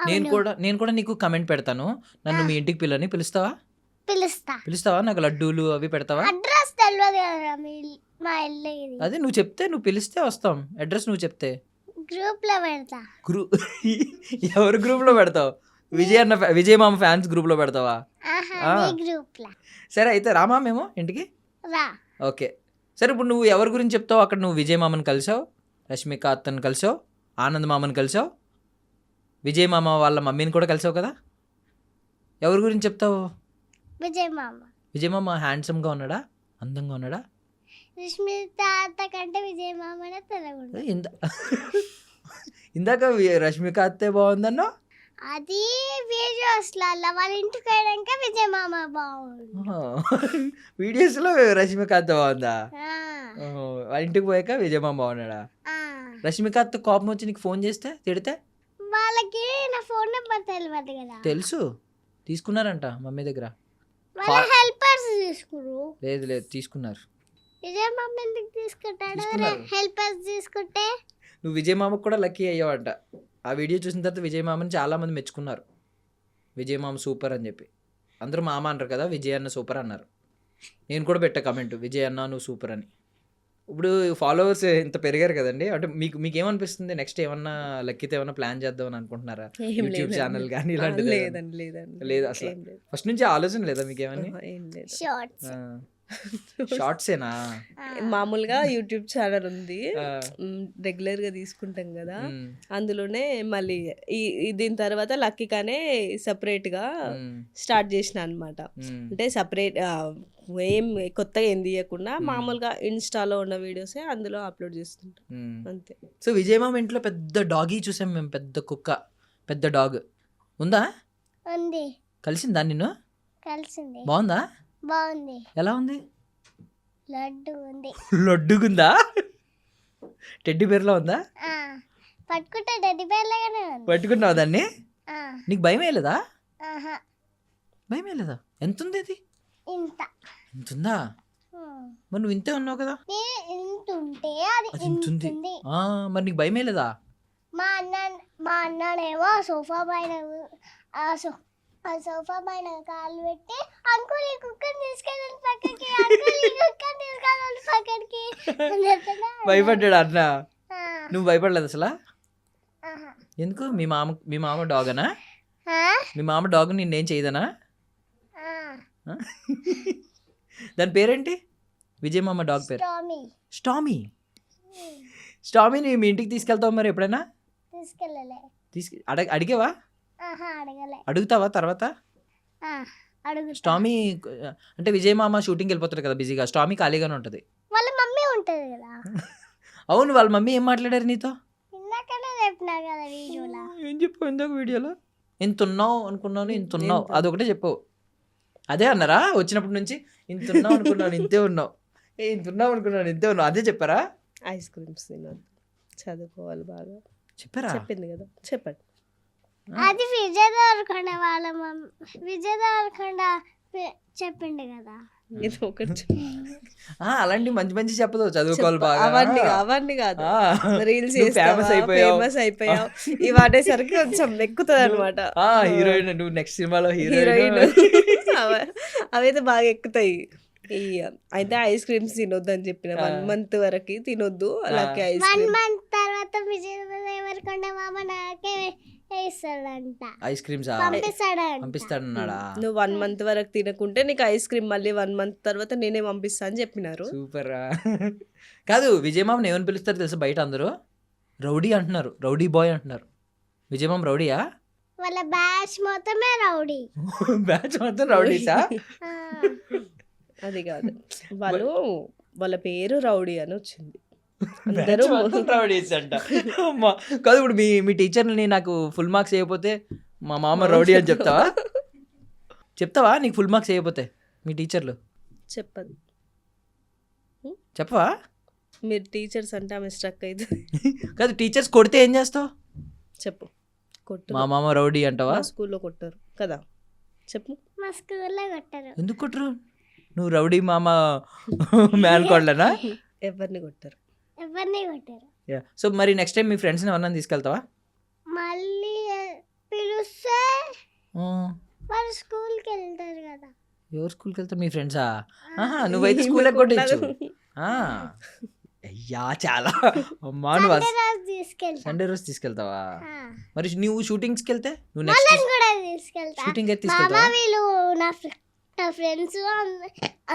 నేను కూడా నీకు కమెంట్ పెడతాను, నన్ను మీ ఇంటికి పిలుస్తావా? నాకు లడ్డూలు అవి పెడతావా? అదే నువ్వు చెప్తే, నువ్వు పిలిస్తే వస్తాం. అడ్రస్ నువ్వు చెప్తే గ్రూప్ లో పెడతా. ఎవరు గ్రూప్ లో పెడతావు? విజయ్ మామ ఫ్యాన్స్ గ్రూప్ లో పెడతావా? సరే అయితే రామా మేము ఇంటికి. ఓకే సరే. ఇప్పుడు నువ్వు ఎవరి గురించి చెప్తావు? అక్కడ నువ్వు విజయ్ మామని కలిసావు, రష్మిక అత్తని కలిసావు, ఆనంద్ మామని కలిసావు, విజయ్ మామ వాళ్ళ మమ్మీని కూడా కలిసావు కదా. ఎవరి గురించి చెప్తావు? విజయ్ మామ హ్యాండ్సమ్ గా ఉన్నాడా? అందంగా ఉన్నాడా? ఇందాక రష్మిక అత్తే బాగుందన్నా. అది వీడియోస్లలో వాళ్ళ ఇంటికి పోయాక విజయ్ మామ బాగుంది. వీడియోస్ లో రష్మిక అత్త బాగుందా? వాళ్ళ ఇంటికి పోయాక విజయ్ మామ బాగున్నాడా? రష్మిక అత్త కోపం వచ్చి నీకు ఫోన్ చేస్తే తిడితే వాళ్ళకి నా ఫోన్ నెంబర్ తెలియదు కదా. తెలుసు, తీసుకున్నారంట మమ్మీ దగ్గర. లేదు తీసుకున్నారు. విజయ్ మామ ఎందుకు తీసుకుంటాడు? హెల్పర్స్ తీసుకుంటే నువ్వు విజయ్ మామకు కూడా లక్కీ అయ్యావంట. ఆ వీడియో చూసిన తర్వాత విజయ్ మామని చాలా మంది మెచ్చుకున్నారు. విజయ్ మామ సూపర్ అని చెప్పి అందరూ మామ అంటారు కదా, విజయ్ అన్న సూపర్ అన్నారు. నేను కూడా పెట్టా కమెంట్, విజయ్ అన్న నువ్వు సూపర్ అని. ఇప్పుడు ఫాలోవర్స్ ఇంత పెరిగారు కదండి, అంటే మీకు ఏమనిపిస్తుంది? నెక్స్ట్ ఏమన్నా లక్కీతో ఏమన్నా ప్లాన్ చేద్దాం అనుకుంటున్నారా? యూట్యూబ్ ఛానల్ కానీ ఇలాంటిది? లేదు అసలు ఫస్ట్ నుంచి ఆలోచన లేదా మీకు ఏమన్నా? షార్ట్సేనా? మామూలుగా యూట్యూబ్ ఛానల్ ఉంది, రెగ్యులర్ గా తీసుకుంటాం కదా, అందులోనే మళ్ళీ దీని తర్వాత లక్కీగానే సపరేట్ గా స్టార్ట్ చేసిన అనమాట. అంటే సపరేట్ ఏం కొత్తగా ఏం తీయకుండా మామూలుగా ఇన్స్టాలో ఉన్న వీడియోసే అందులో అప్లోడ్ చేస్తుంటాం అంతే. సో విజయ్ మామ ఇంట్లో పెద్ద డాగీ చూసాం మేము, పెద్ద కుక్క, పెద్ద డాగ్ ఉందా? కలిసిందా నిన్ను? కలిసింది. బాగుందా? బాగుంది. ఎలా ఉంది? లడ్డుగుందా? టెడ్డీ బేర్లో ఉందా? పట్టుకుంటే టెడ్డీ బేర్ లాగానే ఉంది. పట్టుకున్నావు దాన్ని? నీకు భయం వేయలేదా? భయమే లేదా? ఎంత ఉంది ఇది? ఇంత ఇంత ఉందా? మరి నువ్వు ఇంతే ఉన్నావు కదా. ఇంత ఉంటే అది అది ఇంత ఉంది. ఇంతుంది. మరి నీకు భయమే లేదా? మా అన్ననేమో సోఫా పైన ఆ సోఫా పైన కాలు పెట్టి అంకుల్ ఈ కుక్కని తీసుకెళ్ళాలి పక్కకి, అంకుల్ ఈ కుక్కని తీసుకెళ్ళాలి పక్కకి అని చెప్తున్నా. భయపడ్డాడు అన్న. ఆ, నువ్వు భయపడలేదు అసలు? ఆహా. ఎందుకు? మీ మామ డాగనా? ఆ? మీ మామ డాగ్ నిన్నేం చేయదనా? ఆ. దాని పేరేంటి? విజయ్ మామ డాగ్ పేరు టామీ. స్టామీ. స్టామీని మీ ఇంటికి తీసుకెళ్తావు మరి ఎప్పుడైనా? తీసుకెళ్ళలే. అడిగేవా? ఆహా, అడగలే. అడుగుతావా తర్వాత? ఆ, అడుగుతా. స్టామీ అంటే విజయ్ మామ షూటింగ్కి వెళ్ళిపోతారు కదా బిజీగా, స్టామీ ఖాళీగానే ఉంటుంది. వాళ్ళ మమ్మీ ఉంటది కదా. అవును, వాళ్ళ మమ్మీ ఏం మాట్లాడారు నీతో? ఇందాకనే చెప్పినా కదా వీడియోలో. ఏం చెప్పావు ఇందాక వీడియోలో? ఇంత ఉన్నావు అనుకున్నాను, ఇంత ఉన్నావు, అదొకటే చెప్పు. అదే అన్నారా వచ్చినప్పటి నుంచి? ఇంత ఉన్నావు అనుకున్నాను, ఇంతే ఉన్నావు, ఇంత ఉన్నావు అనుకున్నాను, ఇంతే ఉన్నావు, అదే చెప్పారా? ఐస్ క్రీమ్స్ తినొద్దు, చదువుకోవాలి బాగా చెప్పారా? చెప్పింది కదా. చెప్పండి. అది విజయ్ దేవరకొండ వాళ్ళ విజయ్ దేవరకొండ చెప్పిండు కదా. ఇది ఒకటి అలాంటి మంచి మంచి చెప్పదు, చదువుకోవాలి బాగా. అవన్నీ కాదు, ఆ, రీల్స్ నువ్వు famous అయిపోయావు. ఫేమస్ అయిపోయావు ఇవి అనేసరికి కొంచెం ఎక్కుతుంది అనమాట. హీరోయిన్, నువ్వు నెక్స్ట్ సినిమాలో హీరోయిన్ హీరోయిన్. అవైతే బాగా ఎక్కుతాయి. అయితే ఐస్ క్రీమ్స్ తినొద్దు అని చెప్పిన 1 month వరకు తినొద్దు. అలాగే ఐస్ 1 క్రీమ్ month తర్వాత విజయ్ దేవరకొండ మామ నాకే వేస్తాడంట, ఐస్ క్రీమ్స్ పంపిస్తాడంట. పంపిస్తాడన్నాడా? నువ్వు 1 month వరకు తినకుంటే నీకు ఐస్ క్రీమ్ మళ్ళీ 1 month తర్వాత నేనే పంపిస్తా అని చెప్పినారు. సూపర్. కాదు, విజయ్ మామని ఏమని పిలుస్తారు తెలుసా బయట అందరూ? రౌడీ అంటున్నారు, రౌడీ బాయ్ అంటున్నారు. విజయ్ మామ రౌడీయా? వాళ్ళ బ్యాచ్ మొత్తమే రౌడీ. బ్యాచ్ మొత్తం రౌడీసా? ఆ, అది కాదు, వాళ్ళ పేరు రౌడీ అని వచ్చింది. బ్యాచ్ మొత్తం రౌడీస్ అంట. అమ్మా, కాదు ఇప్పుడు మీ టీచర్ని నాకు ఫుల్ మార్క్స్ వేయకపోతే మా మామ రౌడీ అని చెప్తావా? చెప్తావా నీకు ఫుల్ మార్క్స్ వేయకపోతే మీ టీచర్లు? చెప్పదు. చెప్పవా? మీరు టీచర్స్ అంటే ఆమె స్ట్రక్ అవుతుంది. కాదు, టీచర్స్ కొడితే ఏం చేస్తావు? చెప్పు. కొట్టు. మా మామ రౌడీ అంటావా? మా స్కూల్లో కొట్టారు కదా, చెప్పు. మా స్కూల్లో కొట్టారు. ఎందుకు కొట్టరు? నువ్వు రౌడీ మామ మేల్కోడ్లనా? ఎవరిని కొట్టారు? ఎవరిని కొట్టారు. సో మరి నెక్స్ట్ టైం మీ ఫ్రెండ్స్ని ఎవరన్నా తీసుకెళ్తావా? మళ్ళీ పిలుస్తే ఆ, వాళ్ళు స్కూల్కి వెళ్తారు కదా. ఎవరు స్కూల్కి వెళ్తారు? మీ ఫ్రెండ్సా? నువ్వైతే స్కూల్ కొట్టచ్చు. అయ్యా చాలా. అమ్మా, నువ్వు రోజు తీసుకెళ్తా. సండే రోజు తీసుకెళ్తావా? ఆ. మరి నువ్వు షూటింగ్స్కి వెళ్తే నువ్వు నెక్స్ట్ వాళ్ళని కూడా తీసుకెళ్తా. షూటింగ్ అయితే మామ తీసుకెళ్తావా? వీళ్ళు నా ఫ్రెండ్స్,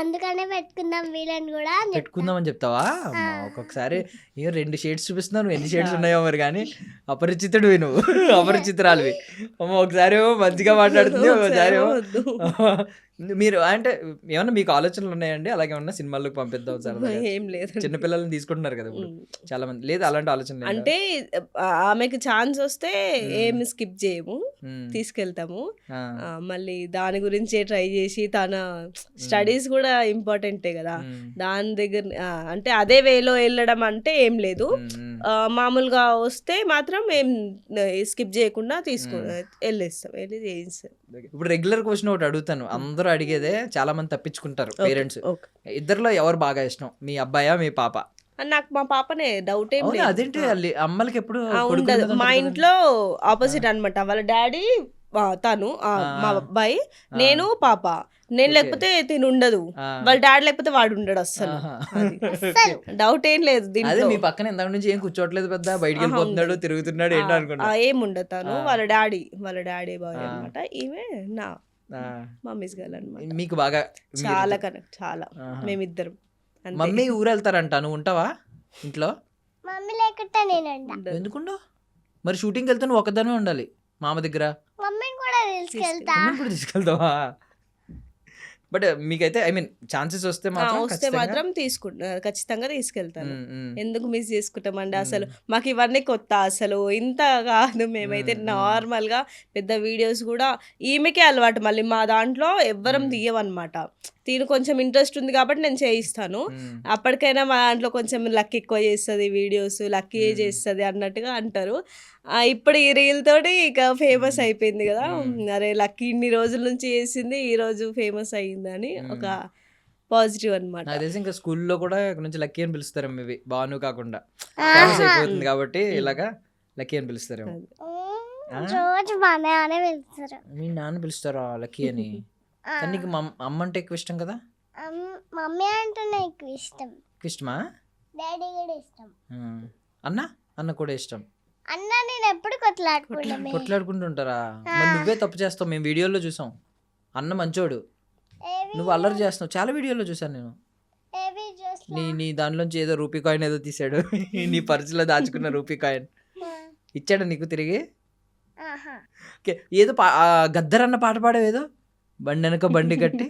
అందుకనే పెట్టుకుందాం వీళ్ళని కూడా అని చెప్తా. పెట్టుకుందామని చెప్తావా? అమ్మా, ఒక్కొక్కసారి 2 షేడ్స్ చూపిస్తున్నావు, నువ్వు ఎన్ని షేడ్స్ ఉన్నాయో మరి. కానీ అపరిచితుడివి నువ్వు, అపరిచితురాలివి. అమ్మ, ఒకసారి ఏమో మంచిగా మాట్లాడుతుంది, ఒకసారి ఏమో వద్దు. మీరు అంటే ఏమన్నా మీకు ఆలోచనలు ఉన్నాయండి అలాగే ఏమన్నా సినిమాల్లోకి పంపిద్దాం సరదాగా? ఏం లేదు. చిన్నపిల్లల్ని తీసుకుంటున్నారు కదా ఇప్పుడు చాలా మంది. లేదు అలాంటి ఆలోచన లేదా? అంటే ఆమెకి ఛాన్స్ వస్తే ఏం స్కిప్ చేయము, మ్మ్. తీసుకెళ్తాము. ఆ. మళ్ళీ దాని గురించే ట్రై చేసి తన స్టడీస్ కూడా ఇంపార్టెంటే కదా, మ్మ్. దాని దగ్గర అంటే అదే వేలో వెళ్ళడం అంటే ఏం లేదు. మ్మ్. మామూలుగా వస్తే మాత్రం ఏం స్కిప్ చేయకుండా వెళ్ళేస్తాం, వెళ్ళి చేయిస్తాం. ఇప్పుడు రెగ్యులర్ క్వశ్చన్ ఒకటి అడుగుతాను, అందరూ అడిగేదే, చాలా మంది తప్పించుకుంటారు పేరెంట్స్. ఓకే. ఇద్దరిలో ఎవరు బాగా ఇష్టం, మీ అబ్బాయా మీ పాప? నాకు మా పాపనే డౌట్ ఏం అవునా? లేదు. అదేంటి అమ్మలకి ఎప్పుడు ఉండదు. మా ఇంట్లో ఆపోజిట్ అన్నమాట. వాళ్ళ డాడీ తను మా అబ్బాయి, నేను పాప. నేను లేకపోతే తిని ఉండదు, వాళ్ళ డాడీ లేకపోతే వాడు ఉండడు అస్సలు. డౌట్ ఏం లేదు అదే దీంట్లో. మీ పక్కన ఇంత నుంచి ఏం కూర్చోట్లేదు, పెద్ద బయటికి వెళ్ళిపోతున్నాడు, తిరుగుతున్నాడు ఏంటో అనుకున్నా. ఏం ఉండదు. తను వాళ్ళ డాడీ బాయ్ అన్నమాట. ఈమె నా మమ్మీస్ గర్ల్ అన్నమాట. మీకు బాగా చాలా కనెక్ట్, చాలా. మేమిద్దరం అంతే. మమ్మీ ఊరు వెళ్తారంట, నువ్వు ఉంటావా ఇంట్లో? మమ్మీ లేకుంటే నేనంట. ఎందుకుండో? మరి షూటింగ్కి వెళ్తే నువ్వు ఒక్కదానే ఉండాలి మామ దగ్గర. మమ్మీని కూడా తీసుకెళ్తా. మమ్మీని కూడా తీసుకెళ్తావా? బట్ మీకైతే ఐ మీన్ ఛాన్సెస్ వస్తే మాత్రం వస్తే ఖచ్చితంగా- మాత్రం ఖచ్చితంగా తీసుకెళ్తాను. మ్మ్. ఎందుకు మిస్ చేసుకుంటామండి అసలు. మాకు ఇవన్నీ కొత్త, అసలు ఇంత కాదు. మేమైతే నార్మల్ గా పెద్ద వీడియోస్ కూడా ఈమెకే అలవాటు. మళ్ళీ మా దాంట్లో ఎవ్వరం తీయమన్నమాట. తిను కొంచెం ఇంట్రెస్ట్ ఉంది కాబట్టి నేను చేయిస్తాను. అప్పటికైనా మా దాంట్లో కొంచెం లక్కీ ఎక్కువ చేస్తుంది వీడియోస్, లక్కీ చేస్తుంది అన్నట్టుగా అంటారు. ఇప్పుడు ఈ రీల్ తోటి ఇక ఫేమస్ అయిపోయింది కదా, అరే లక్కీ ఇన్ని రోజుల నుంచి చేసింది ఈ రోజు ఫేమస్ అయ్యిందని ఒక పాజిటివ్ అనమాట. నాకు తెలిసి ఇంకా స్కూల్లో కూడా ఇక్కడ నుంచి లక్కీ అని పిలుస్తారు మేబీ, బాను కాకుండా ఫేమస్ అయిపోతుంది కాబట్టి ఇలాగా లక్కీ అని పిలుస్తారేమో. రోజు మా నాన్న పిలుస్తారు. మీ నాన్న పిలుస్తారా లక్కీ అని? కానీ నీకు అమ్మ అంటే ఎక్కువ ఇష్టం కదా? మమ్మీ అంటేనే ఎక్కువ ఇష్టం. ఇష్టమా? డాడీ కూడా ఇష్టం. అన్న కూడా ఇష్టం. అన్న నేను ఎప్పుడు కొట్లాడుకుంటుంటారా? మరి నువ్వే తప్పు చేస్తావు, మేము వీడియోలో చూసాం. అన్న మంచోడు, నువ్వు అల్లరి చేస్తున్నావు. చాలా వీడియోలో చూసాను నేను. నీ దానిలోంచి ఏదో రూపీ కాయిన్ ఏదో తీసాడు, నీ పర్సులో దాచుకున్న రూపీ కాయిన్ ఇచ్చాడు నీకు తిరిగి. ఏదో గద్దరన్న పాట పాడావు, ఏదో బండి వెనక బండి కట్టి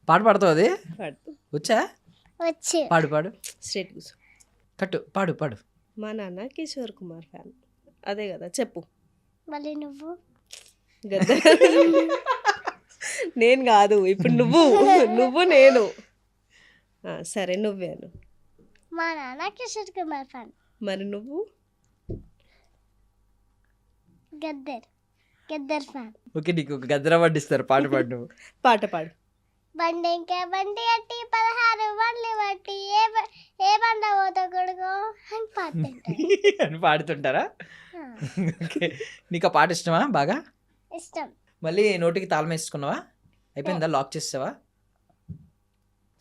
పాట పాడతావు. అది వచ్చా? పాడు పాడు, స్ట్రేట్ కూర్చో, కట్టు, పాడు పాడు. మా నాన్న కిషోర్ కుమార్ ఫ్యాన్. అదే కదా చెప్పు. మళ్ళీ నువ్వు నేను కాదు ఇప్పుడు నువ్వు నేను. సరే నువ్వేను. మా నాన్న కిషోర్ కుమార్ ఫ్యాన్. మరి నువ్వు? గద్దర్ ఫ్యాన్. ఓకే, నీకు ఒక గద్దర పట్టిస్తారు, పాట పాడు నువ్వు. పాట పాడు. బండి ఇంకా బండి అట్టి 16 బండ్లు బట్టి ఏ బండ పోతా కొడుకో అని పాడుతుంటారు. అని పాడుతుంటారా? ఓకే, నీకు ఆ పాట ఇష్టమా? బాగా ఇష్టం. మళ్ళీ నోటికి తాళం వేసుకున్నావా? అయిపోయిందా? లాక్ చేసావా?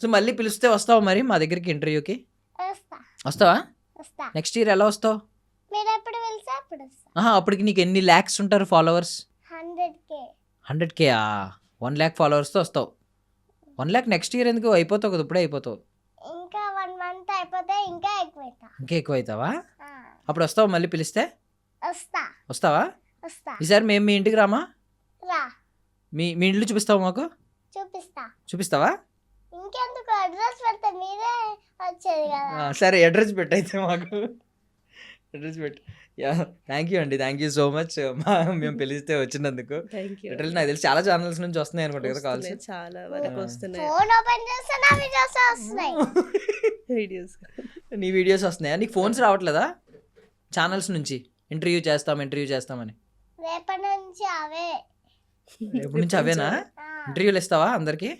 సో మళ్ళీ పిలిస్తే వస్తావా మరి మా దగ్గరికి ఇంటర్వ్యూకి? వస్తావా? నెక్స్ట్ ఇయర్ ఎలా వస్తావు? మీరు ఎప్పుడు పిలిస్తే అప్పుడు వస్తా. అప్పటికి నీకు ఎన్ని ల్యాక్స్ ఉంటారు ఫాలోవర్స్? 100K. 1 lakh ఫాలోవర్స్తో వస్తావు. 1 lakh నెక్స్ట్ ఇయర్ ఎందుకు? అయిపోతావు కదా, ఇప్పుడే అయిపోతావు. ఇంకా 1 month అయిపోతే ఇంకా ఎక్కువ అవుతావా? అప్పుడు వస్తావా మళ్ళీ పిలిస్తే? వస్తావా? వస్తా. ఈసారి మేము మీ ఇంటికి రామా? రా. మీ ఇల్లు చూపిస్తావా మాకు? చూపిస్తావా? ఇంకెందుకు, అడ్రస్ పెడితే మీరే వచ్చేది కదా. సరే అడ్రస్ పెట్టు అయితే మాకు. అడ్రస్ పెట్టు. థ్యాంక్ యూ అండి, థ్యాంక్ యూ సో మచ్ మేము పిలిస్తే వచ్చినందుకు. లిటరల్లీ నాకు తెలిసి చాలా ఛానల్స్ నుంచి వస్తున్నాయి అనుకుంటా కదా కాల్స్. చాలా వరకు వస్తున్నాయి. ఫోన్ ఓపెన్ చేస్తే నా వీడియోస్ వస్తున్నాయి. వీడియోస్ నీ వీడియోస్ వస్తున్నాయా? నీకు ఫోన్స్ రావట్లేదా ఛానల్స్ నుంచి? ఇంటర్వ్యూ చేస్తామని. రేపటి నుంచి అవే. ఎప్పటి నుంచి అవేనా? ఇంటర్వ్యూలు ఇస్తావా అందరికి?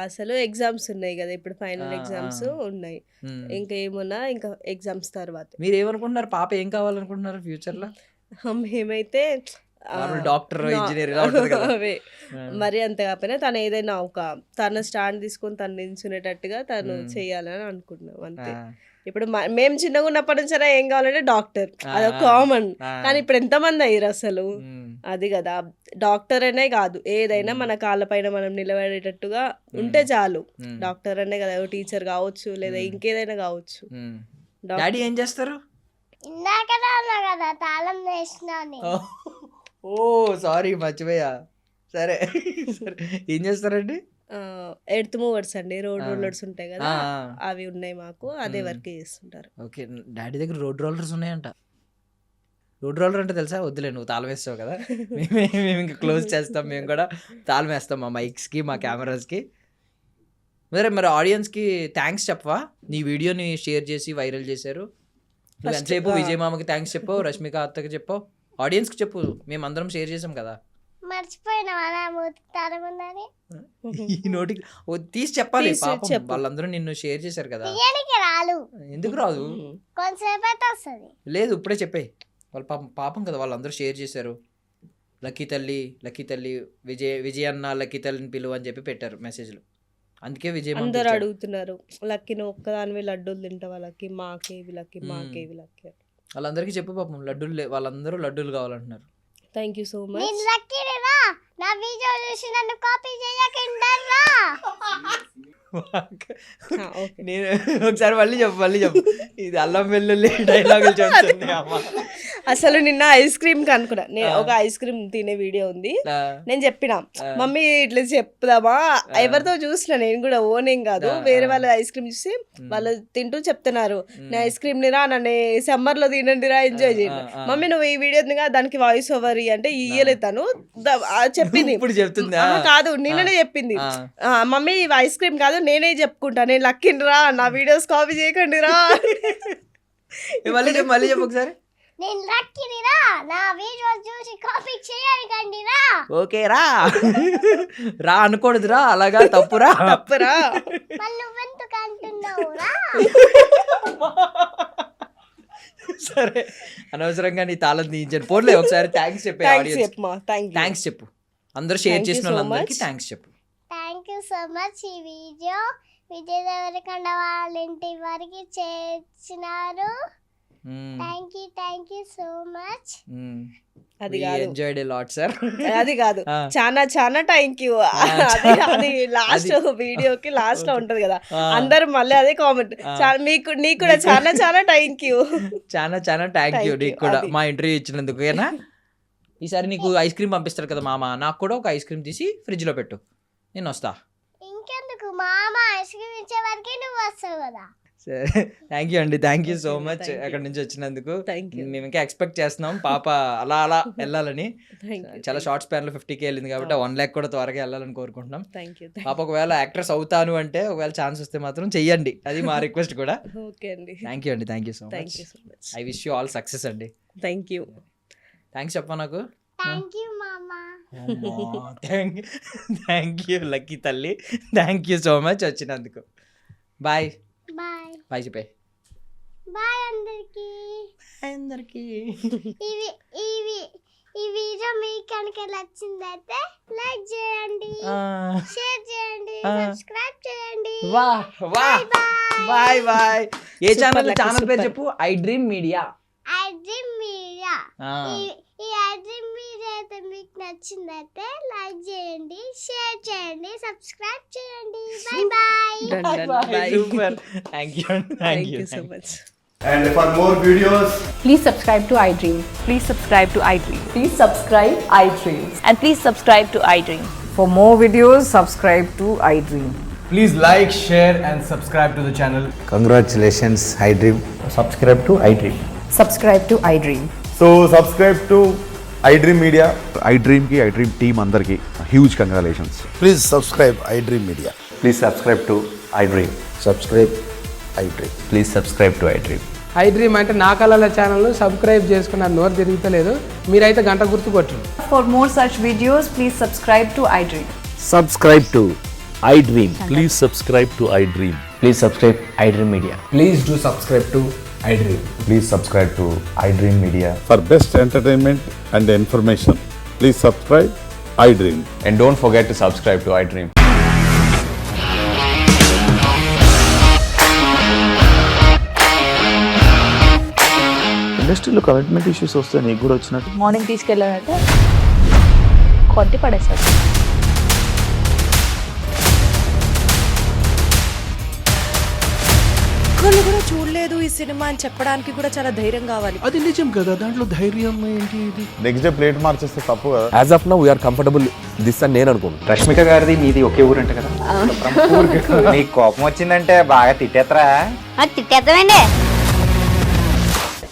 అసలు ఎగ్జామ్స్ ఉన్నాయి కదా ఇప్పుడు, ఫైనల్ ఎగ్జామ్స్ ఉన్నాయి. ఇంకా ఏమున్నా ఇంకా ఎగ్జామ్స్ తర్వాత. మీరు ఏమనుకుంటున్నారు? పాప ఏం కావాలనుకుంటున్నారు ఫ్యూచర్ లో? మేమైతే డాక్టర్, ఇంజనీర్ అవే. మరి అంత కాకపోయినా తను ఏదైనా తన స్టాండ్ తీసుకొని తను నిల్చునేటట్టుగా తను చెయ్యాలని అనుకుంటున్నాం అంతే. ఇప్పుడు మేము చిన్నగా ఉన్నప్పటి నుంచి ఏం కావాలంటే డాక్టర్, అదొక కామన్. కానీ ఇప్పుడు ఎంతమంది అయ్యారు అసలు? అది కదా, డాక్టర్ అనే కాదు, ఏదైనా మన కాళ్ళపైన మనం నిలబడేటట్టుగా ఉంటే చాలు. డాక్టర్ అనే కదా, టీచర్ కావచ్చు లేదా ఇంకేదైనా కావచ్చు. డాడీ ఏం చేస్తారు? ఇందాకనే అన్నా కదా తాళం వేసినా. ఓ సారీ, మర్చిపోయా. సరే ఏం చేస్తారండి? ఎర్త్ మూవర్స్ అండి, రోడ్ రోలర్స్ ఉంటాయి కదా, అవి ఉన్నాయి మాకు, అదే వర్క్ చేస్తుంటారు. ఓకే, డాడీ దగ్గర రోడ్ రోలర్స్ ఉన్నాయంట. రోడ్ రోలర్ అంటే తెలుసా? వద్దులే, నువ్వు తాళం వేస్తావు కదా, మేము ఇంకా క్లోజ్ చేస్తాం. మేము కూడా తాళం వేస్తాం మా మైక్స్కి, మా కెమెరాస్కి. మరి ఆడియన్స్కి థ్యాంక్స్ చెప్పవా? నీ వీడియోని షేర్ చేసి వైరల్ చేశారు. నువ్వు ఎంతసేపు విజయ్ మామకి థ్యాంక్స్ చెప్పావు, రష్మిక అత్తకి చెప్పావు, ఆడియన్స్కి చెప్పు. మేము అందరం షేర్ చేసాం కదా. ఈ నోటికి తీసి చెప్పాలి, పాపం వాళ్ళందరూ నిన్ను షేర్ చేశారు కదా. ఎందుకు రాదు? లేదు, ఇప్పుడే చెప్పే. వాళ్ళ పాపం కదా, వాళ్ళందరూ షేర్ చేశారు. లక్కీ తల్లి విజయ్ అన్న లక్కీ తల్లిని పిలువు అని చెప్పి పెట్టారు మెసేజ్లు. అందుకే విజయ్ అందరూ అడుగుతున్నారు, లక్కీని ఒక్కదానివి లడ్డూలు తింటావా, లక్కీ మాకేవి లక్కీ మాకేవి లక్కీ. వాళ్ళందరికీ చెప్పు పాపం, లడ్డూలు వాళ్ళందరూ లడ్డూలు కావాలంటున్నారు. Thank you so much. నా వీడియో చూసి నన్ను కాపీ చేయకుండా ఓకే. నేను ఒకసారి మళ్ళీ చెప్పు ఇది అల్లం వెల్లుల్లి డైలాగులు చెప్తుంది అమ్మ. అసలు నిన్న ఐస్ క్రీమ్ కి అనుకున్నా, నేను ఒక ఐస్ క్రీమ్ తినే వీడియో ఉంది, నేను చెప్పిన మమ్మీ ఇట్లా చెప్దామా, ఎవరితో చూసిన నేను కూడా ఓనేం కాదు, వేరే వాళ్ళ ఐస్ క్రీమ్ చూసి వాళ్ళు తింటూ చెప్తున్నారు నేను ఐస్ క్రీమ్ నిరా నన్ను సమ్మర్ లో తినండిరా ఎంజాయ్ చేయండి, మమ్మీ నువ్వు ఈ వీడియో దానికి వాయిస్ ఓవర్ అంటే ఇయ్యలేదు తను చెప్పింది. ఇప్పుడు చెప్తుందా? కాదు నిన్ననే చెప్పింది, మమ్మీ ఐస్ క్రీమ్ కాదు నేనే చెప్పుకుంటా, నేను లక్కిండ్రా నా వీడియోస్ కాపీ చేయకండి రా. మళ్ళీ చెప్పు ఒకసారి. నేను లక్కినిరా, నా వీడియోస్ చూసి కాపీ చేయకండి రా. ఓకే రా రా అనకూడదురా, అలాగా తప్పురా. మళ్ళీ నువ్వెందుకు అంటున్నావురా? సరే అనవసరంగా నీ తాళం తీయించాను. పోన్లే ఒకసారి థ్యాంక్స్ చెప్పే థ్యాంక్స్ చెప్పు, అందరూ షేర్ చేసిన వాళ్ళందరికీ థ్యాంక్స్ చెప్పు. Thank you so much. ఈ వీడియో విజయ్ దేవరకొండ వాళ్ళ ఇంటి వరకు చేర్చినారు. Thank you so much. అది కాదు, ఎంజాయ్డ్ ఎ లాట్ సార్. అది కాదు, చాలా చాలా థ్యాంక్ యూ. అది లాస్ట్ వీడియోకి లాస్ట్ లో ఉంటది కదా, అందరు మళ్ళీ అదే కామెంట్, నీకు కూడా చాలా చాలా థ్యాంక్ యూ. చాలా థ్యాంక్ యూ నీకు కూడా మా ఇంటర్వ్యూ ఇచ్చినందుకు. ఏనా ఈసారి నీకు ఐస్ క్రీమ్ పంపిస్తారు కదా మామ, నాకు కూడా ఒక ఐస్ క్రీమ్ తీసి ఫ్రిడ్జ్ లో పెట్టు, నేను వస్తా. ఇంకెందుకు మామ, ఐస్ క్రీమ్ ఇచ్చే వరకే నువ్వు వస్తావు కదా. సరే థ్యాంక్ యూ అండి, థ్యాంక్ యూ సో మచ్ అక్కడి నుంచి వచ్చినందుకు. మేము ఇంకా ఎక్స్పెక్ట్ చేస్తున్నాం పాప అలా వెళ్ళాలని. చాలా షార్ట్ స్పాన్ లో 50K వెళ్ళింది కాబట్టి 1 lakh కూడా త్వరగా వెళ్ళాలని కోరుకుంటున్నాం. పాప ఒకవేళ యాక్ట్రెస్ అవుతాను అంటే, ఒకవేళ ఛాన్స్ వస్తే మాత్రం చెయ్యండి, అది మా రిక్వెస్ట్ కూడా. థ్యాంక్ యూ అండి, thank you so much. I wish you all success అండి. థ్యాంక్స్ చెప్పా నాకు. థ్యాంక్ యూ మామా. థ్యాంక్ యూ లక్కీ తల్లి, థ్యాంక్ యూ సో మచ్ వచ్చినందుకు. బాయ్ బాయ్ చెప్పే. బాయ్ అందరికి. ఈ వీడియో మీకు కనుక నచ్చిందైతే లైక్ చేయండి, షేర్ చేయండి, సబ్స్క్రైబ్ చేయండి. బాయ్. ఏ ఛానల్ పేరు చెప్పు. I Dream media. ఈ ఐ డ్రీమ్ మీడియా అయితే మీకు నచ్చిందైతే లైక్ చేయండి, షేర్ చేయండి, సబ్స్క్రైబ్ చేయండి. Bye. Super. Thank you so much. And for more videos, Please subscribe to iDream. Please subscribe to iDream. Please subscribe iDream. And please subscribe to iDream. For more videos, subscribe to iDream. please like, share and subscribe to the channel. Congratulations, iDream. Subscribe to iDream. Subscribe to iDream. So subscribe to iDream Media. iDream ki iDream team andarki huge congratulations. Please subscribe iDream Media. Please subscribe to iDream. Subscribe iDream. Please subscribe to iDream. iDream అంటే నా కళల channel subscribe చేసుకున్న నోరు తిరుగుతలేదు, మీరైతే గంట గుర్తు కొట్టండి. For more such videos, please subscribe to iDream. Subscribe to iDream. Please subscribe to iDream. Please subscribe iDream Media. Please do subscribe to iDream. Please subscribe to iDream Media. For best entertainment and information, please subscribe iDream. And don't forget to subscribe to iDream. ఇండస్ట్రీలో commitment issues వస్తే నీకు కూడా వచ్చినట్టు morning తీసుకెళ్ళాలంటే కొట్టి పడేసాడు. ఒక్కళ్ళు కూడా చూడలేదు ఈ సినిమా అని చెప్పడానికి కూడా చాలా ధైర్యం కావాలి. అది నిజం కదా, దాంట్లో ధైర్యం ఏంటి? ఇది నెక్స్ట్ డే ప్లేట్ మార్చేస్తే తప్పు కదా. As of now, we are comfortable this అని నేను అనుకుంటున్నాను. రష్మిక గారిది మీది ఒకే ఊరంట కదా. నీకు కోపం వచ్చిందంటే బాగా తిట్టేత్తరా? తిట్టేద్దామండి.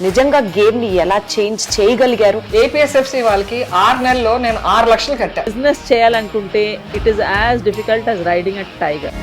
నిజంగా గేమ్ ని ఎలా చేంజ్ చేయగలిగారు? ఏపీఎస్ఎఫ్సి వాళ్ళకి 6 నెలల్లో నేను 6 లక్షలు కట్టా. బిజినెస్ చేయాలనుకుంటే it is as difficult as riding a tiger.